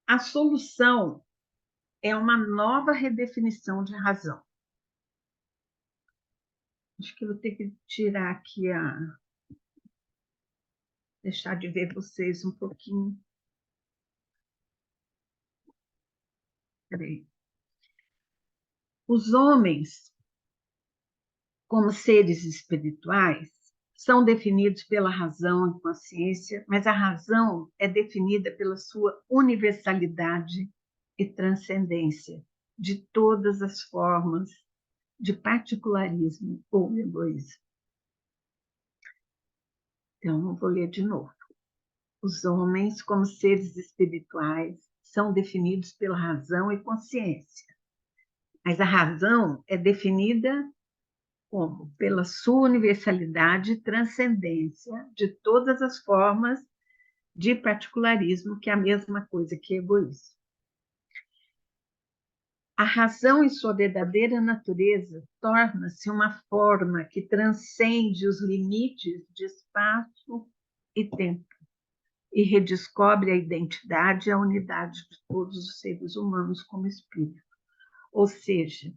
a solução é uma nova redefinição de razão. Acho que eu vou ter que tirar aqui deixar de ver vocês um pouquinho. Peraí. Os homens, como seres espirituais, são definidos pela razão e consciência, mas a razão é definida pela sua universalidade e transcendência de todas as formas de particularismo ou egoísmo. Então, eu vou ler de novo. Os homens, como seres espirituais, são definidos pela razão e consciência, mas a razão é definida como pela sua universalidade e transcendência de todas as formas de particularismo, que é a mesma coisa que egoísmo. A razão, em sua verdadeira natureza, torna-se uma forma que transcende os limites de espaço e tempo e redescobre a identidade e a unidade de todos os seres humanos como espírito. Ou seja,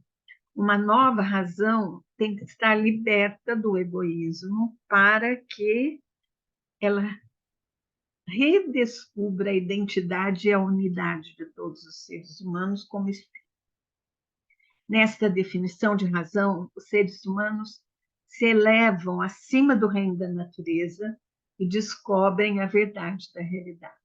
uma nova razão tem que estar liberta do egoísmo para que ela redescubra a identidade e a unidade de todos os seres humanos como espírito. Nesta definição de razão, os seres humanos se elevam acima do reino da natureza e descobrem a verdade da realidade.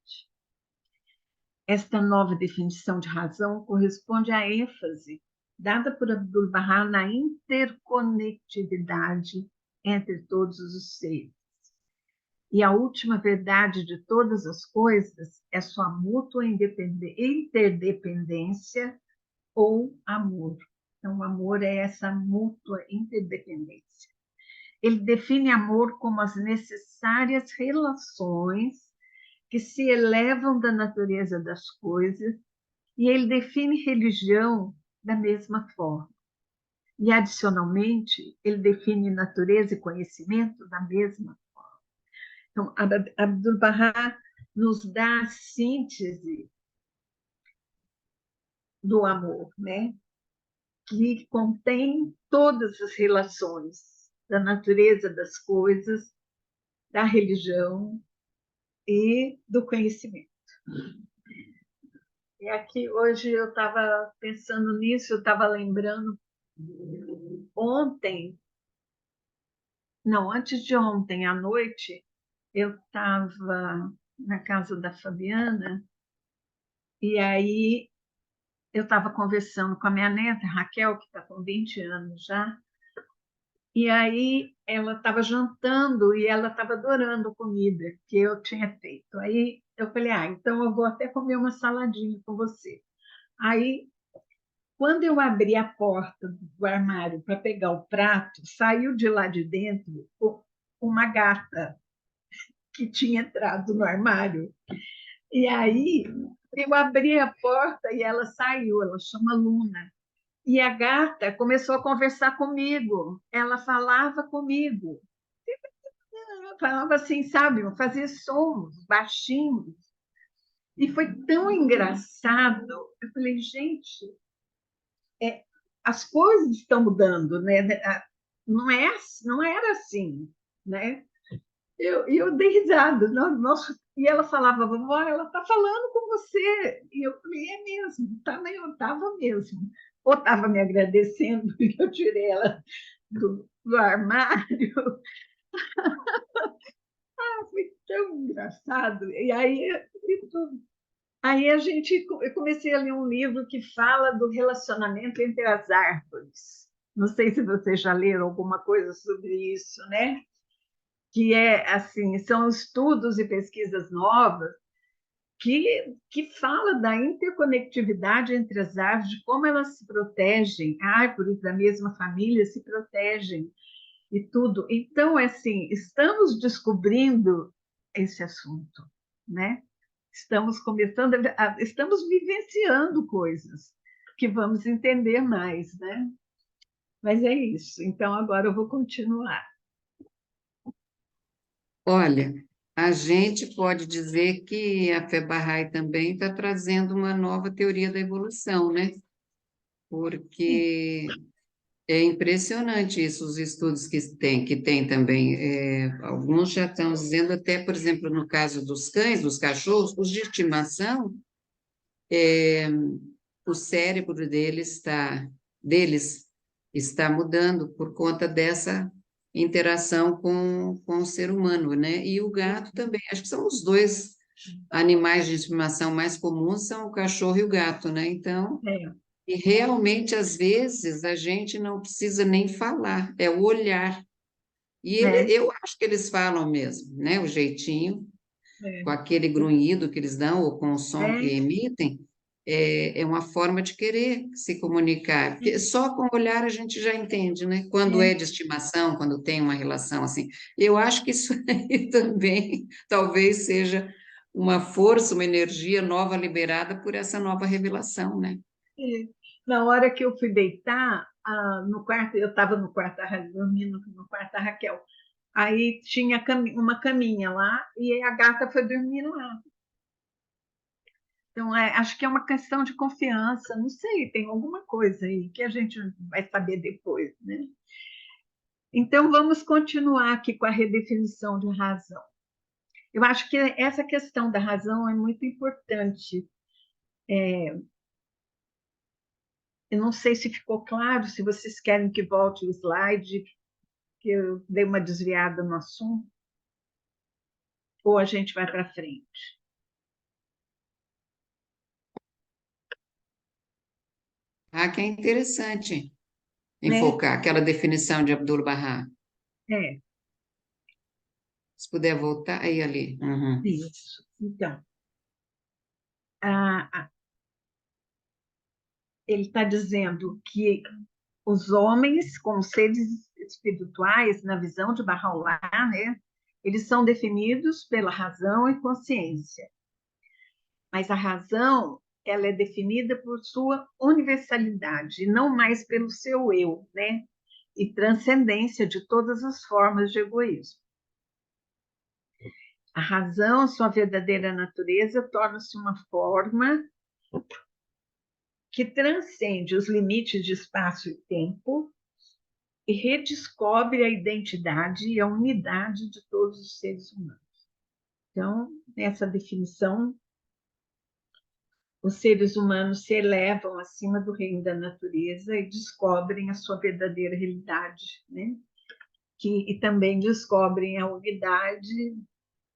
Esta nova definição de razão corresponde à ênfase dada por Abdu'l-Bahá na interconectividade entre todos os seres. E a última verdade de todas as coisas é sua mútua interdependência ou amor. Então, o amor é essa mútua interdependência. Ele define amor como as necessárias relações que se elevam da natureza das coisas, e ele define religião da mesma forma. E, adicionalmente, ele define natureza e conhecimento da mesma forma. Então, Abdu'l-Bahá nos dá a síntese do amor, né? Que contém todas as relações da natureza das coisas, da religião e do conhecimento. E aqui hoje eu estava pensando nisso, eu estava lembrando ontem, não, antes de ontem à noite, eu estava na casa da Fabiana e aí eu estava conversando com a minha neta, Raquel, que está com 20 anos já, e aí ela estava jantando e ela estava adorando a comida que eu tinha feito. Aí eu falei, então eu vou até comer uma saladinha com você. Aí, quando eu abri a porta do armário para pegar o prato, saiu de lá de dentro uma gata que tinha entrado no armário. E aí eu abri a porta e ela saiu, ela chama Luna. E a gata começou a conversar comigo, ela falava comigo. falava assim, sabe, fazer sons baixinhos. E foi tão engraçado. Eu falei, gente, as coisas estão mudando, né? Não era assim, né? Eu dei risada. Nossa, e ela falava, vovó, ela está falando com você. E eu falei, é mesmo, tá, eu estava mesmo. Ou estava me agradecendo, e eu tirei ela do armário. Foi tão engraçado. E aí eu comecei a ler um livro que fala do relacionamento entre as árvores. Não sei se vocês já leram alguma coisa sobre isso, né? Que é assim, são estudos e pesquisas novas que fala da interconectividade entre as árvores, de como elas se protegem, árvores da mesma família se protegem e tudo. Então, assim, estamos descobrindo esse assunto, né? Estamos começando, estamos vivenciando coisas que vamos entender mais, né? Mas é isso. Então, agora eu vou continuar. Olha, a gente pode dizer que a fé Bahá'í também está trazendo uma nova teoria da evolução, né? Porque é impressionante isso, os estudos que tem também. Alguns já estão dizendo, até, por exemplo, no caso dos cães, dos cachorros, os de estimação, o cérebro deles está mudando por conta dessa interação com o ser humano, né? E o gato também. Acho que são os dois animais de estimação mais comuns, são o cachorro e o gato, né? Então, É, e realmente, às vezes, a gente não precisa nem falar, é o olhar. E né? eu acho que eles falam mesmo, né? O jeitinho, É, com aquele grunhido que eles dão, ou com o som que é, emitem, é uma forma de querer se comunicar. Porque só com o olhar a gente já entende, né? Quando é. é de estimação, quando tem uma relação assim. Eu acho que isso aí também talvez seja uma força, uma energia nova liberada por essa nova revelação, né? É. Na hora que eu fui deitar, no quarto, eu estava no quarto dormindo no quarto da Raquel. Aí tinha uma caminha lá e a gata foi dormir lá. Então, acho que é uma questão de confiança, não sei, tem alguma coisa aí que a gente vai saber depois, né? Então, vamos continuar aqui com a redefinição de razão. Eu acho que essa questão da razão é muito importante. Eu não sei se ficou claro, se vocês querem que volte o slide, que eu dei uma desviada no assunto, ou a gente vai para frente. Ah, que é interessante Né? enfocar aquela definição de Abdul-Bahá. É, Se puder voltar, aí ali. Uhum. isso. Então, a, ele está dizendo que os homens, como seres espirituais, na visão de Bahá'u'lláh, né, eles são definidos pela razão e consciência. Mas a razão, ela é definida por sua universalidade, e não mais pelo seu eu, né? E transcendência de todas as formas de egoísmo. A razão, sua verdadeira natureza, torna-se uma forma que transcende os limites de espaço e tempo e redescobre a identidade e a unidade de todos os seres humanos. Então, nessa definição, os seres humanos se elevam acima do reino da natureza e descobrem a sua verdadeira realidade, né? E também descobrem a unidade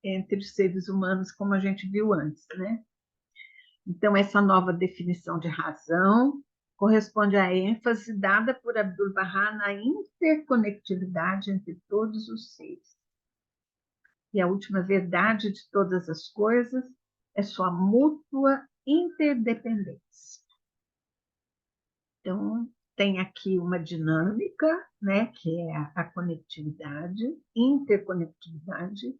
entre os seres humanos, como a gente viu antes, né? Então, essa nova definição de razão corresponde à ênfase dada por Abdul-Bahá na interconectividade entre todos os seres. E a última verdade de todas as coisas é sua mútua interdependência. Então, tem aqui uma dinâmica, né, que é a conectividade, interconectividade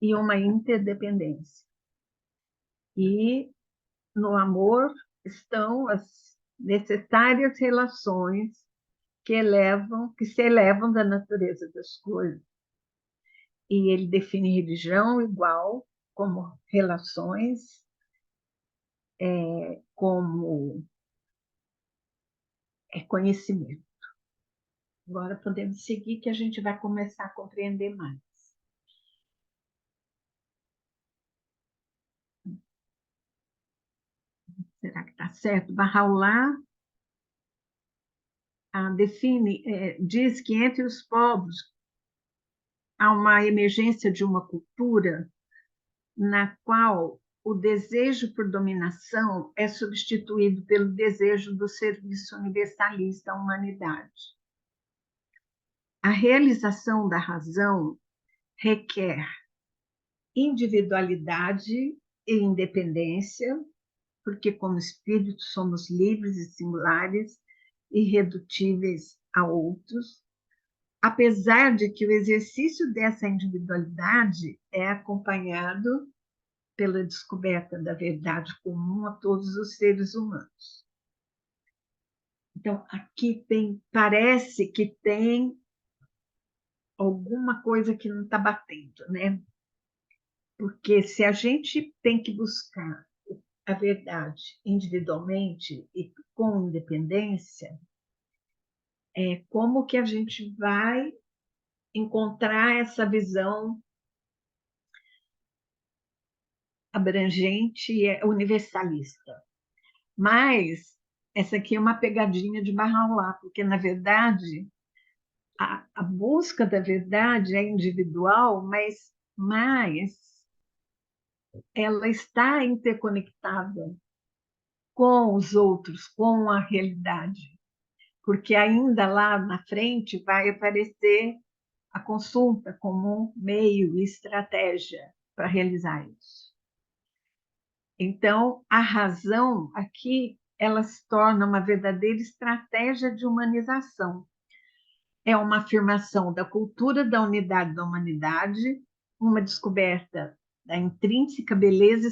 e uma interdependência. E no amor estão as necessárias relações que se elevam da natureza das coisas e ele define religião igual como relações, como conhecimento. Agora podemos seguir, que a gente vai começar a compreender mais. Será que está certo? Bahá'u'lláh diz que entre os povos há uma emergência de uma cultura na qual o desejo por dominação é substituído pelo desejo do serviço universalista à humanidade. A realização da razão requer individualidade e independência, porque como espíritos somos livres e singulares, irredutíveis a outros, apesar de que o exercício dessa individualidade é acompanhado pela descoberta da verdade comum a todos os seres humanos. Então, aqui parece que tem alguma coisa que não está batendo, né? Porque se a gente tem que buscar a verdade individualmente e com independência, como que a gente vai encontrar essa visão abrangente e universalista? Mas essa aqui é uma pegadinha de Bahá'u'lláh, porque, na verdade, a busca da verdade é individual, mas ela está interconectada com os outros, com a realidade, porque ainda lá na frente vai aparecer a consulta como um meio e estratégia para realizar isso. Então, a razão aqui, ela se torna uma verdadeira estratégia de humanização. É uma afirmação da cultura da unidade da humanidade, uma descoberta da intrínseca beleza e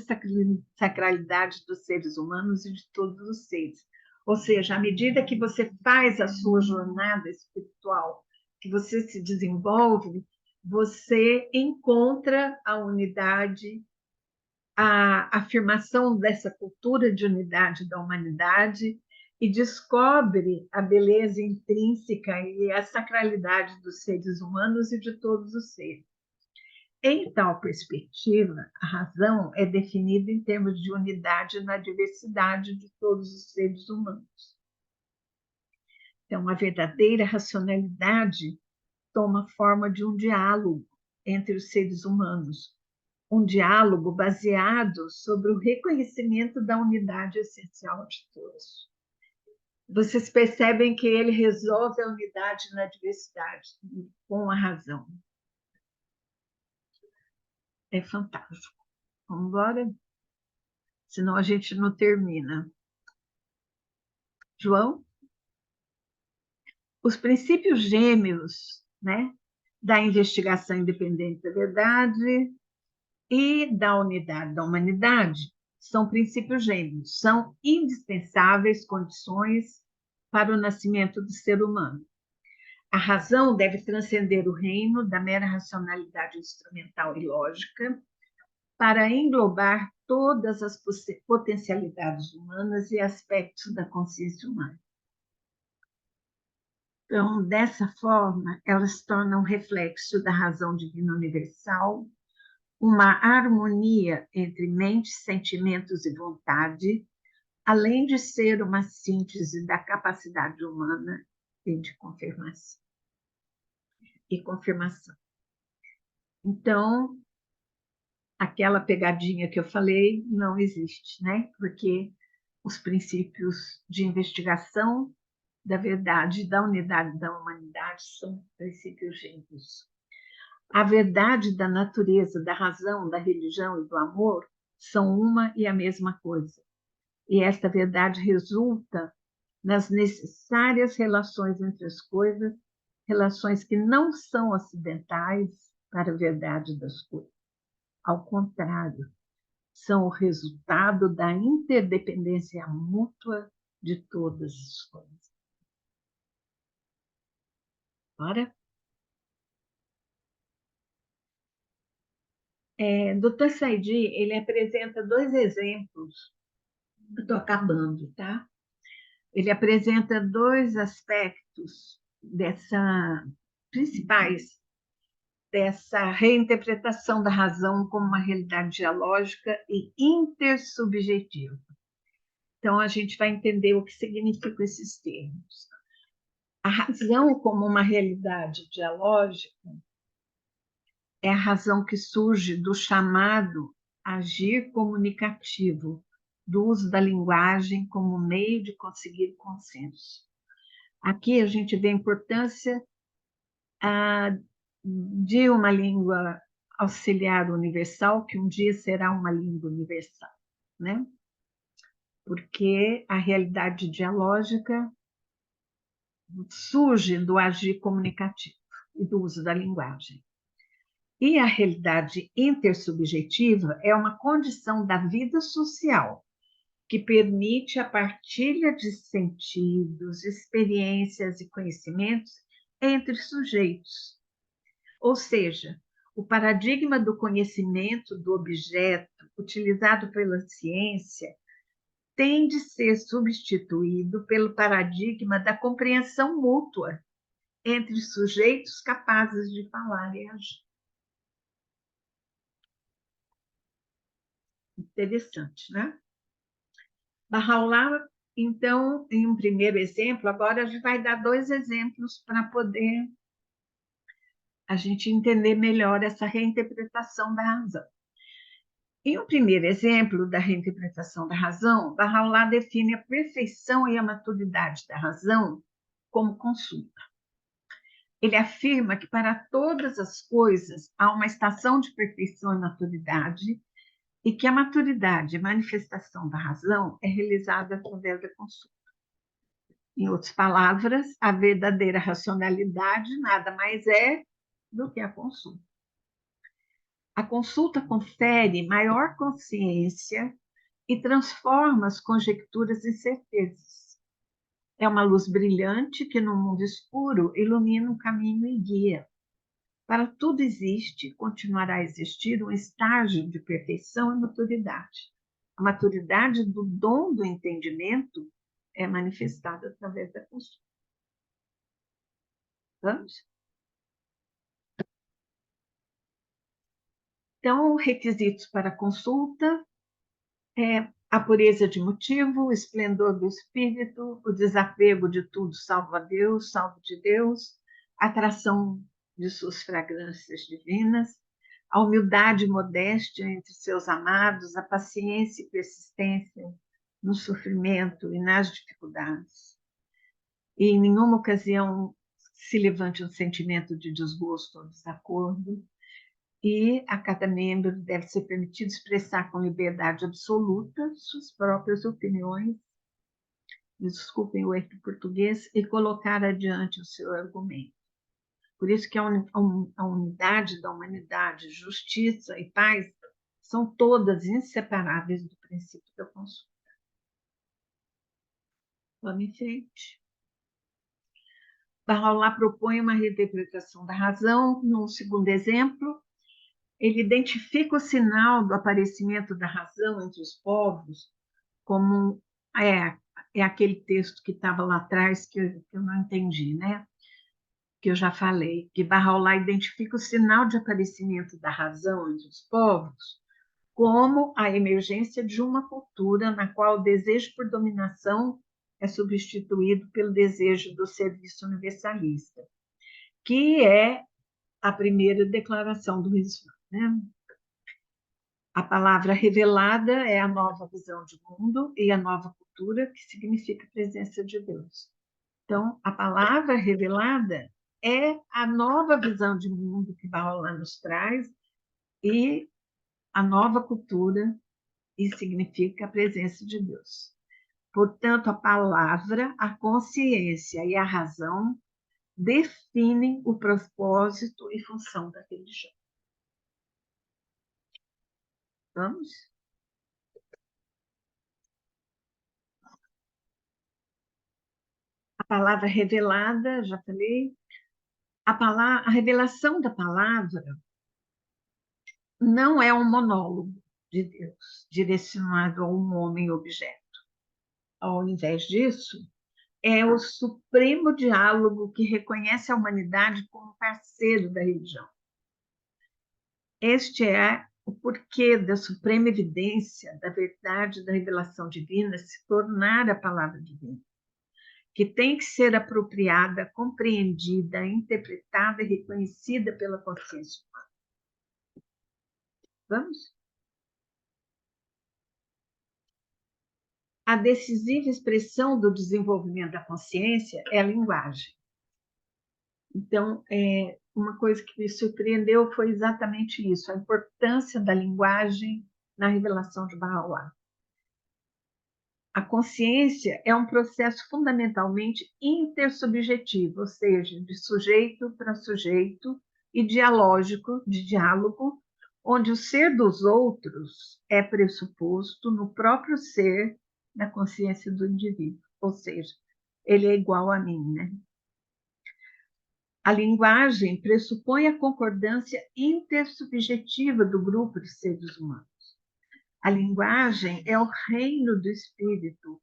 sacralidade dos seres humanos e de todos os seres. Ou seja, à medida que você faz a sua jornada espiritual, que você se desenvolve, você encontra a unidade, a afirmação dessa cultura de unidade da humanidade e descobre a beleza intrínseca e a sacralidade dos seres humanos e de todos os seres. Em tal perspectiva, a razão é definida em termos de unidade na diversidade de todos os seres humanos. Então, a verdadeira racionalidade toma forma de um diálogo entre os seres humanos, um diálogo baseado sobre o reconhecimento da unidade essencial de todos. Vocês percebem que ele resolve a unidade na diversidade, com a razão. É fantástico. Vamos embora? Senão a gente não termina. João? Os princípios gêmeos, né, da investigação independente da verdade e da unidade da humanidade são princípios gêmeos, são indispensáveis condições para o nascimento do ser humano. A razão deve transcender o reino da mera racionalidade instrumental e lógica para englobar todas as potencialidades humanas e aspectos da consciência humana. Então, dessa forma, ela se torna um reflexo da razão divina universal, uma harmonia entre mente, sentimentos e vontade, além de ser uma síntese da capacidade humana e de confirmação. Então, aquela pegadinha que eu falei não existe, né? Porque os princípios de investigação da verdade e da unidade da humanidade são princípios gêmeos. A verdade da natureza, da razão, da religião e do amor são uma e a mesma coisa. E esta verdade resulta nas necessárias relações entre as coisas, relações que não são acidentais para a verdade das coisas. Ao contrário, são o resultado da interdependência mútua de todas as coisas. Bora? Dr. Saidi, ele apresenta dois exemplos, eu estou acabando, tá? Ele apresenta dois aspectos principais dessa reinterpretação da razão como uma realidade dialógica e intersubjetiva. Então, a gente vai entender o que significam esses termos. A razão como uma realidade dialógica é a razão que surge do chamado agir comunicativo, do uso da linguagem como meio de conseguir consenso. Aqui a gente vê a importância de uma língua auxiliar universal, que um dia será uma língua universal, né? Porque a realidade dialógica surge do agir comunicativo e do uso da linguagem. E a realidade intersubjetiva é uma condição da vida social que permite a partilha de sentidos, experiências e conhecimentos entre sujeitos. Ou seja, o paradigma do conhecimento do objeto utilizado pela ciência tem de ser substituído pelo paradigma da compreensão mútua entre sujeitos capazes de falar e agir. Interessante, né? Bahá'u'lláh, então, em um primeiro exemplo, agora a gente vai dar dois exemplos para poder a gente entender melhor essa reinterpretação da razão. Em um primeiro exemplo da reinterpretação da razão, Bahá'u'lláh define a perfeição e a maturidade da razão como consulta. Ele afirma que para todas as coisas há uma estação de perfeição e maturidade e que a maturidade, manifestação da razão, é realizada através da consulta. Em outras palavras, a verdadeira racionalidade nada mais é do que a consulta. A consulta confere maior consciência e transforma as conjecturas em certezas. É uma luz brilhante que, no mundo escuro, ilumina um caminho e guia. Para tudo existe, continuará a existir um estágio de perfeição e maturidade. A maturidade do dom do entendimento é manifestada através da consulta. Vamos? Então, requisitos para consulta é a pureza de motivo, o esplendor do espírito, o desapego de tudo salvo a Deus, salvo de Deus, a atração de suas fragrâncias divinas, a humildade e modéstia entre seus amados, a paciência e persistência no sofrimento e nas dificuldades. E em nenhuma ocasião se levante um sentimento de desgosto ou desacordo, e a cada membro deve ser permitido expressar com liberdade absoluta suas próprias opiniões, desculpem o erro português, e colocar adiante o seu argumento. Por isso que a unidade da humanidade, justiça e paz são todas inseparáveis do princípio da consulta. Vamos em frente. Bahá'u'lláh propõe uma reinterpretação da razão. Num segundo exemplo, ele identifica o sinal do aparecimento da razão entre os povos como aquele texto que estava lá atrás que eu não entendi, né? Que eu já falei, que Bahá'u'lláh identifica o sinal de aparecimento da razão entre os povos como a emergência de uma cultura na qual o desejo por dominação é substituído pelo desejo do serviço universalista, que é a primeira declaração do Islã, né? A palavra revelada é a nova visão de mundo e a nova cultura, que significa presença de Deus. Então, a palavra revelada é a nova visão de mundo que Bahá'u'lláh nos traz e a nova cultura, e significa a presença de Deus. Portanto, a palavra, a consciência e a razão definem o propósito e função da religião. Vamos? A palavra revelada, já falei. A revelação da palavra não é um monólogo de Deus, direcionado a um homem-objeto. Ao invés disso, é o supremo diálogo que reconhece a humanidade como parceiro da religião. Este é o porquê da suprema evidência da verdade da revelação divina se tornar a palavra divina, que tem que ser apropriada, compreendida, interpretada e reconhecida pela consciência humana. Vamos? A decisiva expressão do desenvolvimento da consciência é a linguagem. Então, uma coisa que me surpreendeu foi exatamente isso, a importância da linguagem na revelação de Baha'u'lláh. A consciência é um processo fundamentalmente intersubjetivo, ou seja, de sujeito para sujeito e dialógico, de diálogo, onde o ser dos outros é pressuposto no próprio ser da consciência do indivíduo, ou seja, ele é igual a mim, né? A linguagem pressupõe a concordância intersubjetiva do grupo de seres humanos. A linguagem é o reino do espírito,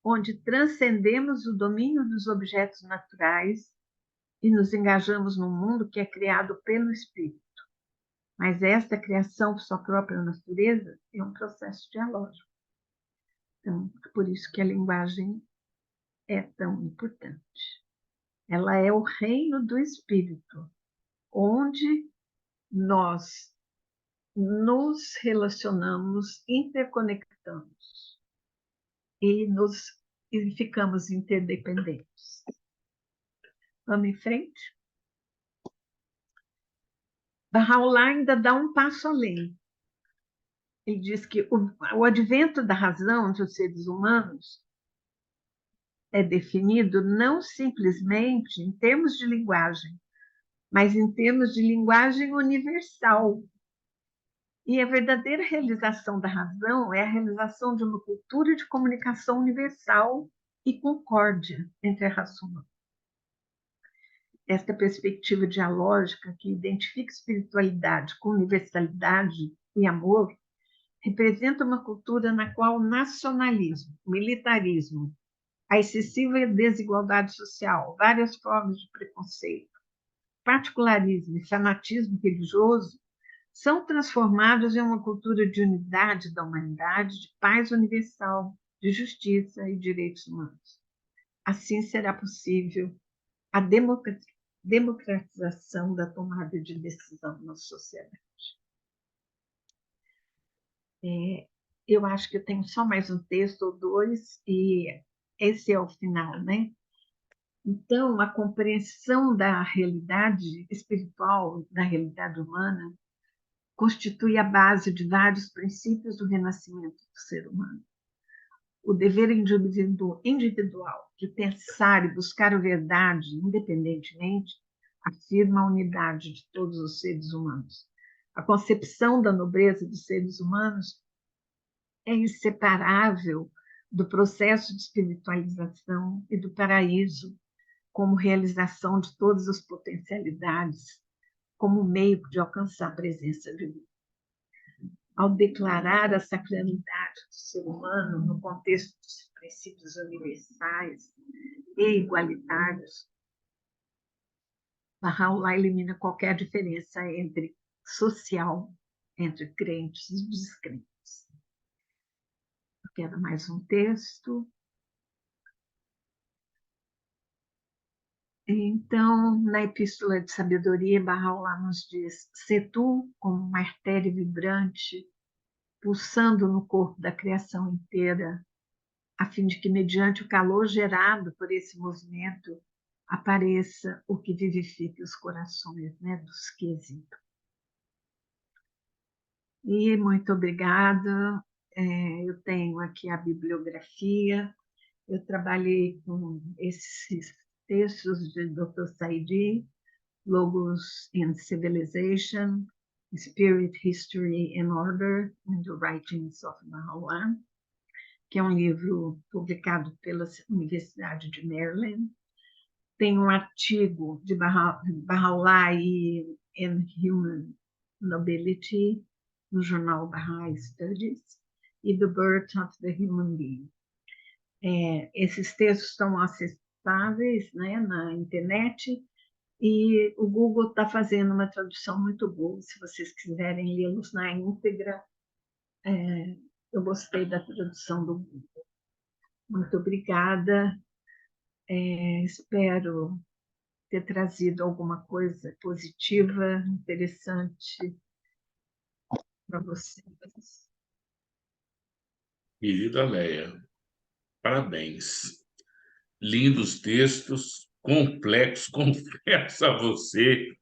onde transcendemos o domínio dos objetos naturais e nos engajamos num mundo que é criado pelo espírito. Mas esta criação por sua própria natureza é um processo dialógico. Então, por isso que a linguagem é tão importante. Ela é o reino do espírito, onde nós nos relacionamos, interconectamos e ficamos interdependentes. Vamos em frente? Baha'u'lláh ainda dá um passo além. Ele diz que o advento da razão dos seres humanos é definido não simplesmente em termos de linguagem, mas em termos de linguagem universal. E a verdadeira realização da razão é a realização de uma cultura de comunicação universal e concórdia entre a raça humana. Esta perspectiva dialógica que identifica espiritualidade com universalidade e amor representa uma cultura na qual o nacionalismo, o militarismo, a excessiva desigualdade social, várias formas de preconceito, particularismo e fanatismo religioso são transformados em uma cultura de unidade da humanidade, de paz universal, de justiça e direitos humanos. Assim será possível a democratização da tomada de decisão na sociedade. Eu acho que eu tenho só mais um texto ou dois, e esse é o final, né? Então, a compreensão da realidade espiritual, da realidade humana, constitui a base de vários princípios do renascimento do ser humano. O dever individual de pensar e buscar a verdade independentemente afirma a unidade de todos os seres humanos. A concepção da nobreza dos seres humanos é inseparável do processo de espiritualização e do paraíso como realização de todas as potencialidades, como meio de alcançar a presença divina. Ao declarar a sacralidade do ser humano no contexto dos princípios universais e igualitários, Baha'u'lláh elimina qualquer diferença social entre crentes e descrentes. Eu quero mais um texto. Então, na Epístola de Sabedoria, Baha'u'lláh nos diz: "Sê tu como uma artéria vibrante, pulsando no corpo da criação inteira, a fim de que, mediante o calor gerado por esse movimento, apareça o que vivifique os corações, né, dos que existem." E muito obrigada. Eu tenho aqui a bibliografia. Eu trabalhei com esses textos de Dr. Saidi, Logos in Civilization, Spirit, History and Order in the Writings of Baha'u'lláh, que é um livro publicado pela Universidade de Maryland. Tem um artigo de Baha'u'lláh e Human Nobility, no jornal Baha'i Studies, e The Birth of the Human Being. Esses textos estão acessíveis, né, na internet, e o Google está fazendo uma tradução muito boa, se vocês quiserem lê-los na íntegra. Eu gostei da tradução do Google. Muito obrigada. Espero ter trazido alguma coisa positiva, interessante para vocês. Querida Leia, parabéns. Lindos textos, complexos. Confesso a você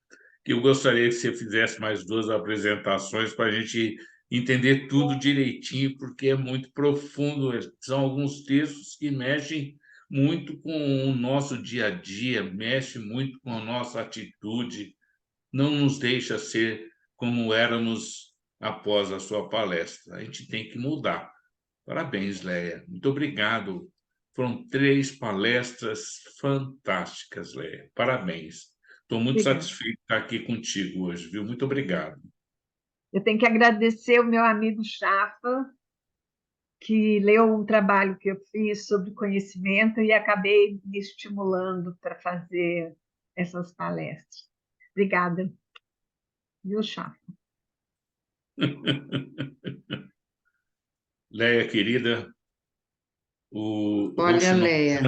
que eu gostaria que você fizesse mais 2 apresentações para a gente entender tudo direitinho, porque é muito profundo. São alguns textos que mexem muito com o nosso dia a dia, mexem muito com a nossa atitude, não nos deixa ser como éramos após a sua palestra. A gente tem que mudar. Parabéns, Leia. Muito obrigado. Foram 3 palestras fantásticas, Leia. Parabéns. Estou muito Obrigada. satisfeito de estar aqui contigo hoje, viu? Muito obrigado. Eu tenho que agradecer o meu amigo Chafa, que leu um trabalho que eu fiz sobre conhecimento e acabei me estimulando para fazer essas palestras. Obrigada. Viu, Chafa? Leia, querida, o Olha, Leia,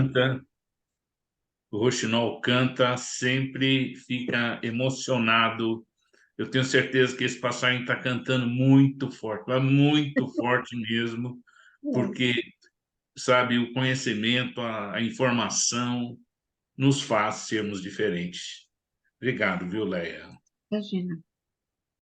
Rochinol canta, sempre fica emocionado. Eu tenho certeza que esse passarinho está cantando muito forte, mas muito forte mesmo, porque, sabe, o conhecimento, a informação nos faz sermos diferentes. Obrigado, viu, Leia? Imagina.